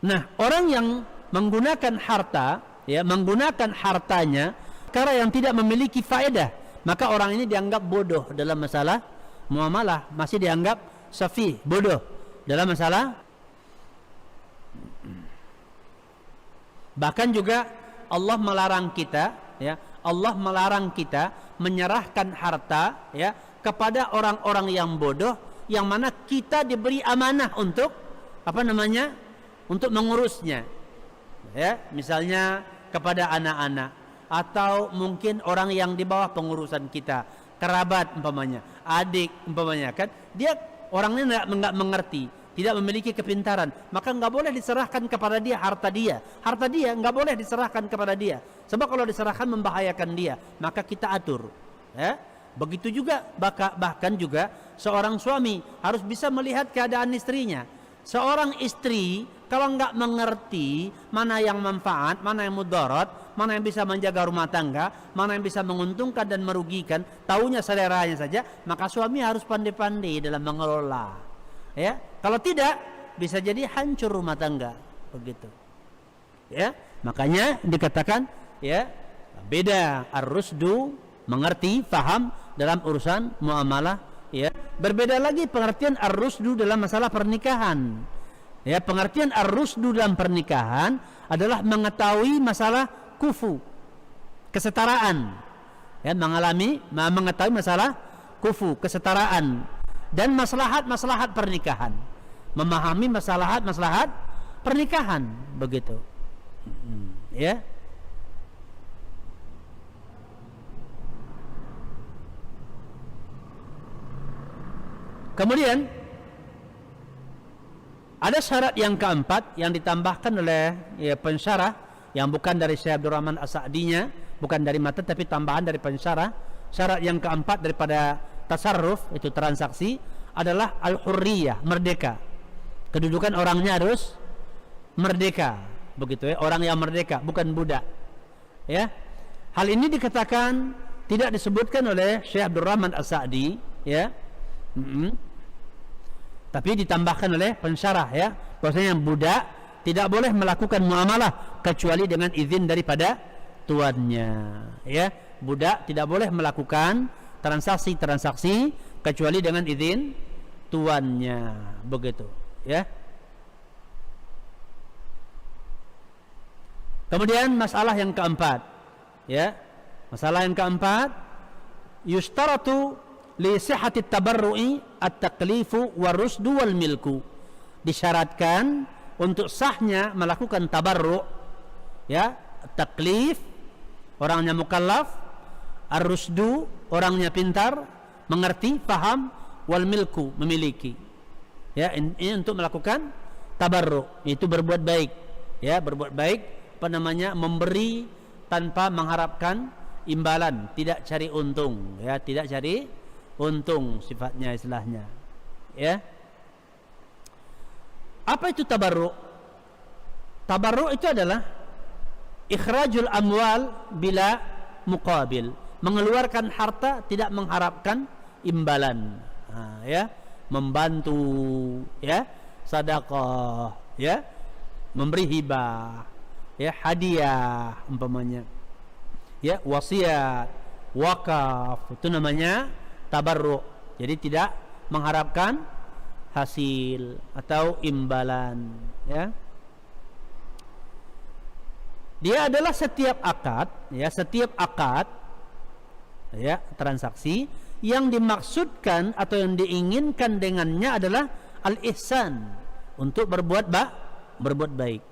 Nah, orang yang menggunakan harta, ya, menggunakan hartanya perkara yang tidak memiliki faedah, maka orang ini dianggap bodoh dalam masalah muamalah, masih dianggap safih, bodoh dalam masalah. Bahkan juga Allah melarang kita, ya, Allah melarang kita menyerahkan harta, ya, kepada orang-orang yang bodoh, yang mana kita diberi amanah untuk untuk mengurusnya, ya, misalnya kepada anak-anak atau mungkin orang yang di bawah pengurusan kita, kerabat umpamanya, adik umpamanya, kan dia orangnya nggak mengerti, tidak memiliki kepintaran, maka nggak boleh diserahkan kepada dia harta dia nggak boleh diserahkan kepada dia, sebab kalau diserahkan membahayakan dia, maka kita atur, ya. Begitu juga bahkan juga seorang suami harus bisa melihat keadaan istrinya. Seorang istri kalau nggak mengerti mana yang manfaat, mana yang mudarat, mana yang bisa menjaga rumah tangga, mana yang bisa menguntungkan dan merugikan, taunya seleranya saja, maka suami harus pandai-pandai dalam mengelola, ya. Kalau tidak, bisa jadi hancur rumah tangga, begitu, ya. Makanya dikatakan, ya, beda ar-rusdu, mengerti, faham dalam urusan muamalah, ya. Berbeda lagi pengertian ar-rusdu dalam masalah pernikahan. Ya, pengertian ar-rusdu dalam pernikahan adalah mengetahui masalah kufu, kesetaraan. Ya, mengetahui masalah kufu, kesetaraan, dan maslahat-maslahat pernikahan. Memahami maslahat-maslahat pernikahan, begitu. Ya. Kemudian ada syarat yang keempat yang ditambahkan oleh, ya, pensyarah, yang bukan dari Syekh Abdul Rahman As-Sa'dinya, bukan dari matan tapi tambahan dari pensyarah. Syarat yang keempat daripada tasarruf, itu transaksi, adalah al-hurriyah, merdeka. Kedudukan orangnya harus merdeka, begitu, ya, orang yang merdeka, bukan budak, ya. Hal ini dikatakan tidak disebutkan oleh Syekh Abdul Rahman As-Sa'di, ya. Tapi ditambahkan oleh pensyarah, ya, bahwasanya yang budak tidak boleh melakukan muamalah kecuali dengan izin daripada tuannya, ya. Budak tidak boleh melakukan transaksi kecuali dengan izin tuannya, begitu, ya. Kemudian masalah yang keempat, ya, masalah yang keempat, yustaratu li sihhati tabarru'i at-taklifu warusdu wal milku. Disyaratkan untuk sahnya melakukan tabarru', ya, taklif, orangnya mukallaf, ar-rusdu, orangnya pintar, mengerti, paham, wal milku, memiliki. Ya, ini untuk melakukan tabarru', itu berbuat baik, ya, berbuat baik, memberi tanpa mengharapkan imbalan, tidak cari untung, ya, tidak cari untung sifatnya, istilahnya, ya. Apa itu tabarru'? Tabarru' itu adalah ikhrajul amwal bila muqabil, mengeluarkan harta tidak mengharapkan imbalan, ya, membantu, ya, sedekah, ya, memberi hibah, ya, hadiah umpamanya, Ya, wasiat, wakaf, itu namanya tabarruk. Jadi tidak mengharapkan hasil atau imbalan, ya. Dia adalah setiap akad, ya, transaksi yang dimaksudkan atau yang diinginkan dengannya adalah al-ihsan, untuk berbuat baik.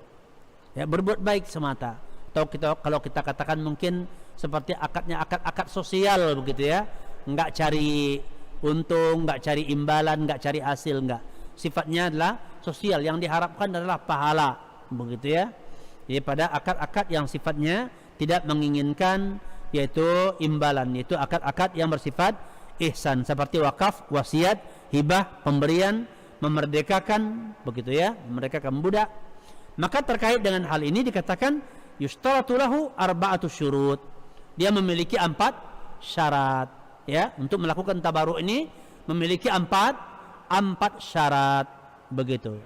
Ya, berbuat baik semata. Atau kalau kita katakan mungkin seperti akad sosial begitu ya. Enggak cari untung, enggak cari imbalan, enggak cari hasil, enggak. Sifatnya adalah sosial, yang diharapkan adalah pahala, begitu ya. Jadi pada akad-akad yang sifatnya tidak menginginkan yaitu imbalan, yaitu akad-akad yang bersifat ihsan seperti wakaf, wasiat, hibah, pemberian, memerdekakan, begitu ya, memerdekakan budak. Maka terkait dengan hal ini dikatakan yustaratu lahu arba'atu syurut. Dia memiliki 4 syarat, ya, untuk melakukan tabarruk ini memiliki 4 syarat, begitu.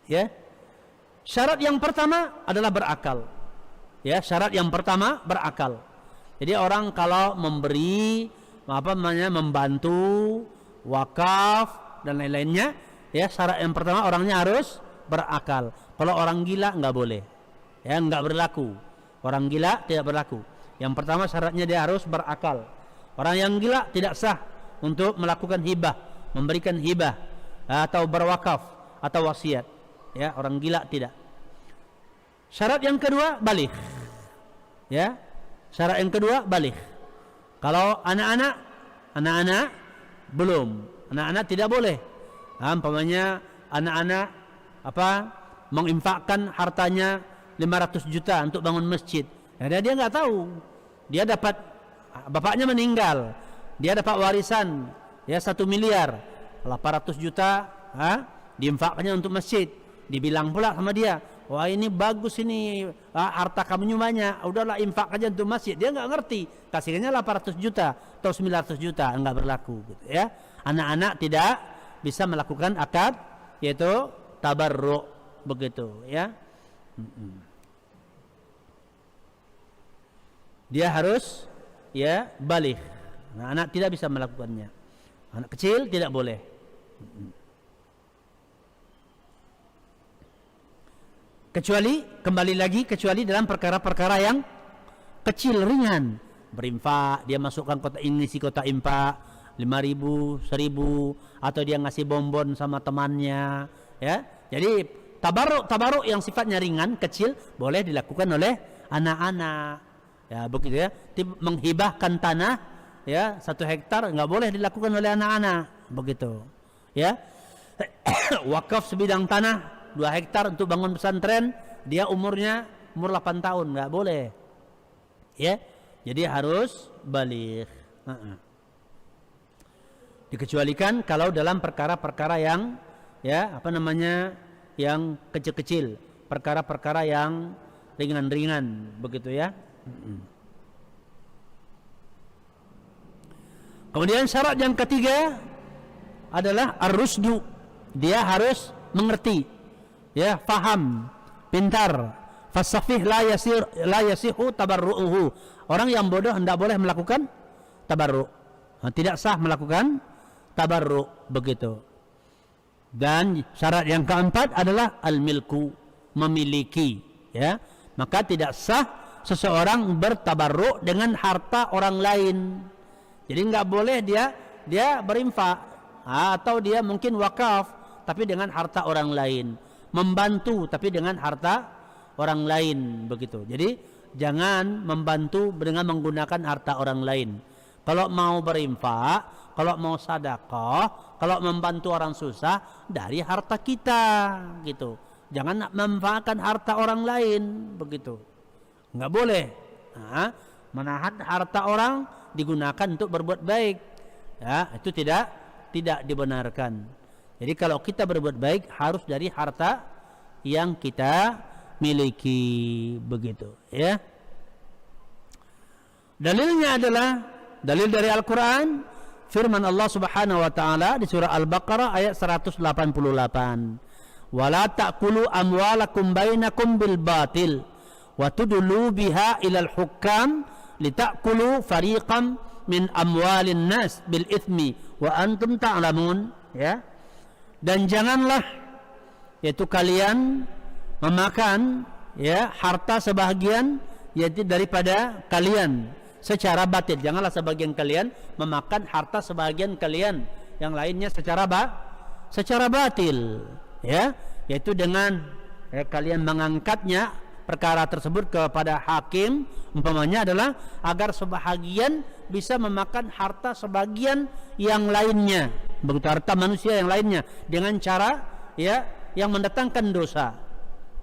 Ya. Syarat yang pertama adalah berakal. Ya, syarat yang pertama berakal. Jadi orang kalau memberi membantu, wakaf dan lain-lainnya, ya, syarat yang pertama orangnya harus berakal. Kalau orang gila nggak boleh, ya, nggak berlaku. Orang gila tidak berlaku. Yang pertama syaratnya dia harus berakal. Orang yang gila tidak sah untuk melakukan hibah, memberikan hibah atau berwakaf atau wasiat. Ya, orang gila tidak. Syarat yang kedua baligh. Ya, syarat yang kedua baligh. Kalau anak-anak belum, anak-anak tidak boleh. Umpamanya anak-anak menginfakkan hartanya 500 juta untuk bangun masjid. Ya, dia nggak tahu. Dia dapat, bapaknya meninggal, dia dapat warisan ya 1 miliar, 800 juta diinfakkannya untuk masjid. Dibilang pula sama dia, wah ini bagus ini, harta kamu banyak, udahlah infak aja untuk masjid. Dia nggak ngerti, kasihnya 800 juta atau 900 juta, nggak berlaku, gitu ya. Anak-anak tidak bisa melakukan akad yaitu tabarruk, begitu ya. Dia harus ya baligh. Anak tidak bisa melakukannya. Anak kecil tidak boleh. Kecuali dalam perkara-perkara yang kecil ringan, berinfak, dia masukkan ngisi kotak infak 5.000, 1.000, atau dia ngasih bonbon sama temannya, ya. Jadi tabarruk yang sifatnya ringan, kecil, boleh dilakukan oleh anak-anak, ya, begitu ya. Menghibahkan tanah, ya, 1 hektar nggak boleh dilakukan oleh anak-anak, begitu, ya. Wakaf sebidang tanah 2 hektar untuk bangun pesantren, dia umur 8 tahun, nggak boleh, ya. Jadi harus baligh. Dikecualikan kalau dalam perkara-perkara yang yang kecil-kecil, perkara-perkara yang ringan-ringan, begitu ya. Kemudian syarat yang ketiga adalah ar-rusdu. Dia harus mengerti, ya, faham, pintar. Fasafih la yasihu tabarru'uhu. Orang yang bodoh tidak boleh melakukan tabarruk. Tidak sah melakukan tabarruk, begitu. Dan syarat yang keempat adalah al-milku, memiliki, ya. Maka tidak sah seseorang bertabarruk dengan harta orang lain. Jadi nggak boleh dia berinfak atau dia mungkin wakaf tapi dengan harta orang lain, membantu tapi dengan harta orang lain, begitu. Jadi jangan membantu dengan menggunakan harta orang lain. Kalau mau berinfak, kalau mau sedekah, kalau membantu orang susah dari harta kita, gitu. Jangan memanfaatkan harta orang lain, begitu. Nggak boleh. Menahan harta orang digunakan untuk berbuat baik, ya, itu tidak dibenarkan. Jadi kalau kita berbuat baik harus dari harta yang kita miliki, begitu, ya. Dalilnya adalah dalil dari Al-Quran, firman Allah Subhanahu wa taala di surah Al-Baqarah ayat 188. Wala ta'kulu amwalakum bainakum bil batil wa tudlu biha ilal hukam litakulu fariqam min amwalin nas bil ithmi wa antum ta'lamun, ya. Dan janganlah yaitu kalian memakan, ya, harta sebahagian yaitu daripada kalian secara batil. Janganlah sebagian kalian memakan harta sebagian kalian yang lainnya secara batil, ya, yaitu dengan kalian mengangkatnya perkara tersebut kepada hakim, umpamanya adalah agar sebahagian bisa memakan harta sebagian yang lainnya, begitu, harta manusia yang lainnya, dengan cara, ya, yang mendatangkan dosa,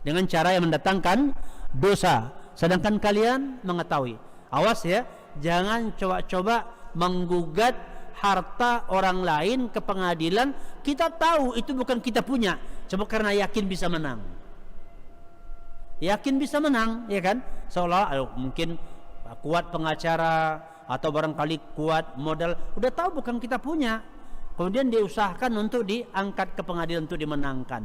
dengan cara yang mendatangkan dosa. Sedangkan kalian mengetahui, awas ya, jangan coba-coba menggugat harta orang lain ke pengadilan. Kita tahu itu bukan kita punya, cuma karena yakin bisa menang. Yakin bisa menang, ya kan? Seolah mungkin kuat pengacara atau barangkali kuat modal, udah tahu bukan kita punya, kemudian diusahakan untuk diangkat ke pengadilan untuk dimenangkan,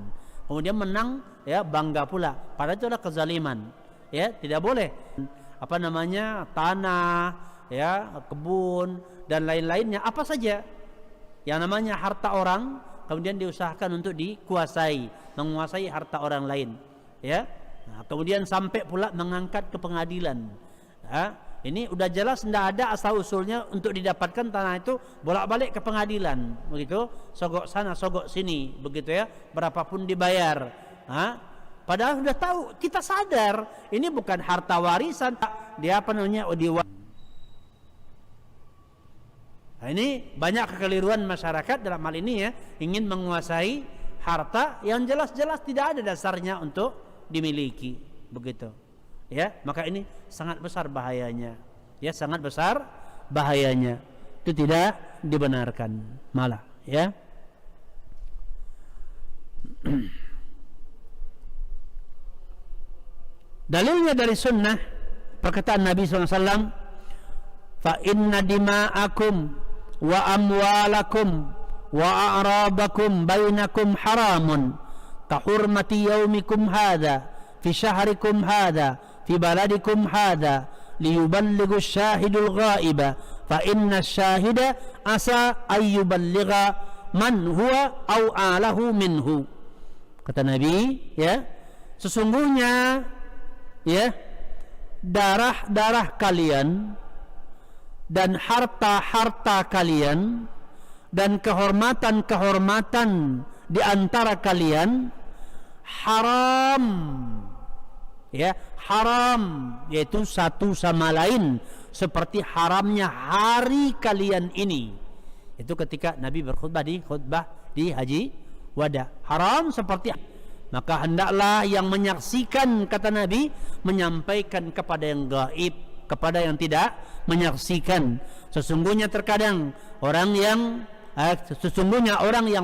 kemudian menang, ya, bangga pula. Padahal itu adalah kezaliman, ya, tidak boleh. Apa namanya, tanah, ya, kebun dan lain-lainnya, apa saja yang namanya harta orang, kemudian diusahakan untuk dikuasai, menguasai harta orang lain, ya. Nah, kemudian sampai pula mengangkat ke pengadilan. Nah, ini udah jelas tidak ada asal usulnya untuk didapatkan tanah itu, bolak-balik ke pengadilan, begitu, sogok sana sogok sini, begitu ya, berapapun dibayar. Nah, padahal sudah tahu, kita sadar ini bukan harta warisan, dia apa namanya, nah, ini banyak kekeliruan masyarakat dalam hal ini, ya, ingin menguasai harta yang jelas-jelas tidak ada dasarnya untuk dimiliki, begitu, ya. Maka ini sangat besar bahayanya, ya, sangat besar bahayanya. Itu tidak dibenarkan malah, ya. Dalilnya dari sunnah, perkataan Nabi SAW, fa inna dima'akum wa amwalakum wa a'rabakum bainakum haramun kahurmati yaumikum hadha fi syahrikum hadha fi baladikum hadha liyuballighu syahidul ghaiba fa inna syahida asa ayyuballigha man huwa au alahu minhu. Kata Nabi, ya, sesungguhnya, ya, darah-darah kalian dan harta-harta kalian dan kehormatan-kehormatan di antara kalian haram, ya, haram, yaitu satu sama lain seperti haramnya hari kalian ini. Itu ketika Nabi berkhutbah di Haji Wada, haram seperti. Maka hendaklah yang menyaksikan, kata Nabi, menyampaikan kepada yang gaib, kepada yang tidak menyaksikan. Sesungguhnya terkadang orang yang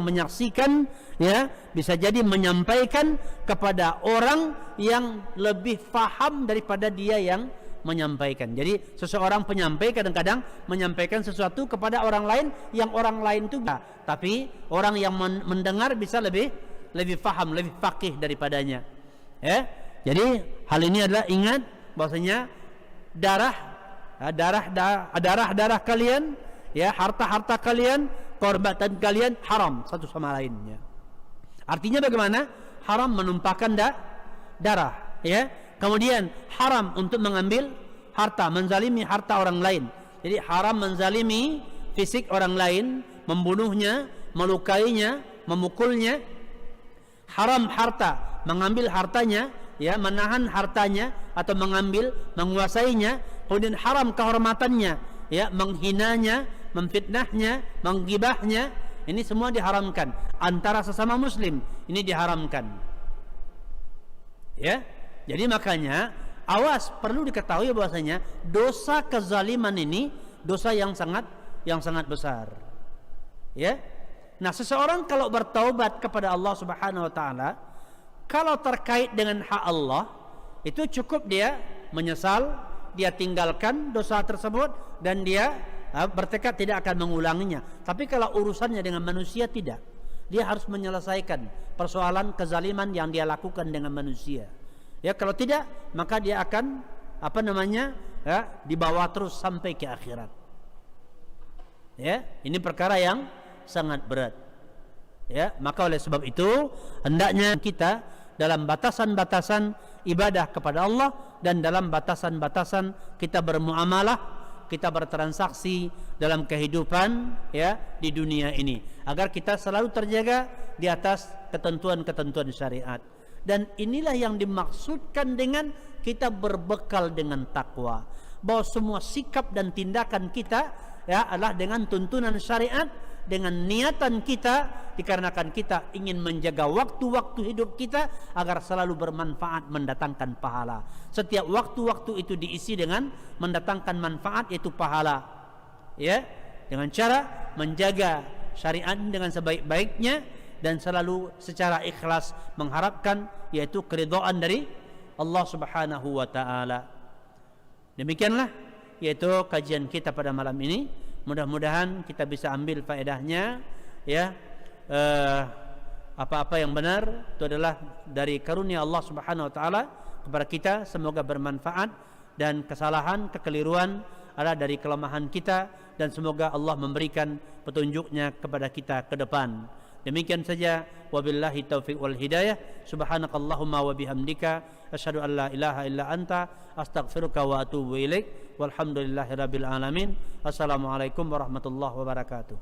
menyaksikan, ya, bisa jadi menyampaikan kepada orang yang lebih faham daripada dia yang menyampaikan. Jadi seseorang penyampai kadang-kadang menyampaikan sesuatu kepada orang lain yang orang lain itu, tapi orang yang mendengar bisa lebih faham, lebih faqih daripadanya, ya. Jadi hal ini adalah, ingat bahwasanya darah kalian, ya, harta-harta kalian, kehormatan kalian haram satu sama lainnya. Artinya bagaimana? Haram menumpahkan darah, ya. Kemudian haram untuk mengambil harta, menzalimi harta orang lain. Jadi haram menzalimi fisik orang lain, membunuhnya, melukainya, memukulnya. Haram harta, mengambil hartanya, ya, menahan hartanya atau mengambil, menguasainya. Kemudian haram kehormatannya, ya, menghinanya, memfitnahnya, menggibahnya. Ini semua diharamkan antara sesama muslim, ini diharamkan, ya. Jadi makanya awas, perlu diketahui bahwasanya dosa kezaliman ini dosa yang sangat besar, ya. Nah, seseorang kalau bertaubat kepada Allah Subhanahu wa taala, kalau terkait dengan hak Allah, itu cukup dia menyesal, dia tinggalkan dosa tersebut dan dia bertekad tidak akan mengulanginya. Tapi kalau urusannya dengan manusia, tidak. Dia harus menyelesaikan persoalan kezaliman yang dia lakukan dengan manusia. Ya, kalau tidak maka dia akan dibawa terus sampai ke akhirat. Ya, ini perkara yang sangat berat. Ya, maka oleh sebab itu hendaknya kita dalam batasan-batasan ibadah kepada Allah dan dalam batasan-batasan kita bermuamalah, kita bertransaksi dalam kehidupan ya di dunia ini, agar kita selalu terjaga di atas ketentuan-ketentuan syariat. Dan inilah yang dimaksudkan dengan kita berbekal dengan takwa, bahwa semua sikap dan tindakan kita ya adalah dengan tuntunan syariat, dengan niatan kita dikarenakan kita ingin menjaga waktu-waktu hidup kita agar selalu bermanfaat, mendatangkan pahala. Setiap waktu-waktu itu diisi dengan mendatangkan manfaat, yaitu pahala. Ya, dengan cara menjaga syariat dengan sebaik-baiknya dan selalu secara ikhlas mengharapkan yaitu keridhaan dari Allah Subhanahu wa taala. Demikianlah yaitu kajian kita pada malam ini. Mudah-mudahan kita bisa ambil faedahnya ya. Apa-apa yang benar itu adalah dari karunia Allah Subhanahu wa taala kepada kita, semoga bermanfaat, dan kesalahan, kekeliruan adalah dari kelemahan kita, dan semoga Allah memberikan petunjuknya kepada kita ke depan. Demikian saja, wabillahi taufiq wal hidayah. Subhanakallahumma wa bihamdika asyhadu an la ilaha illa anta astaghfiruka wa atubu ilaik. Walhamdulillahirabbil alamin. Assalamualaikum warahmatullahi wabarakatuh.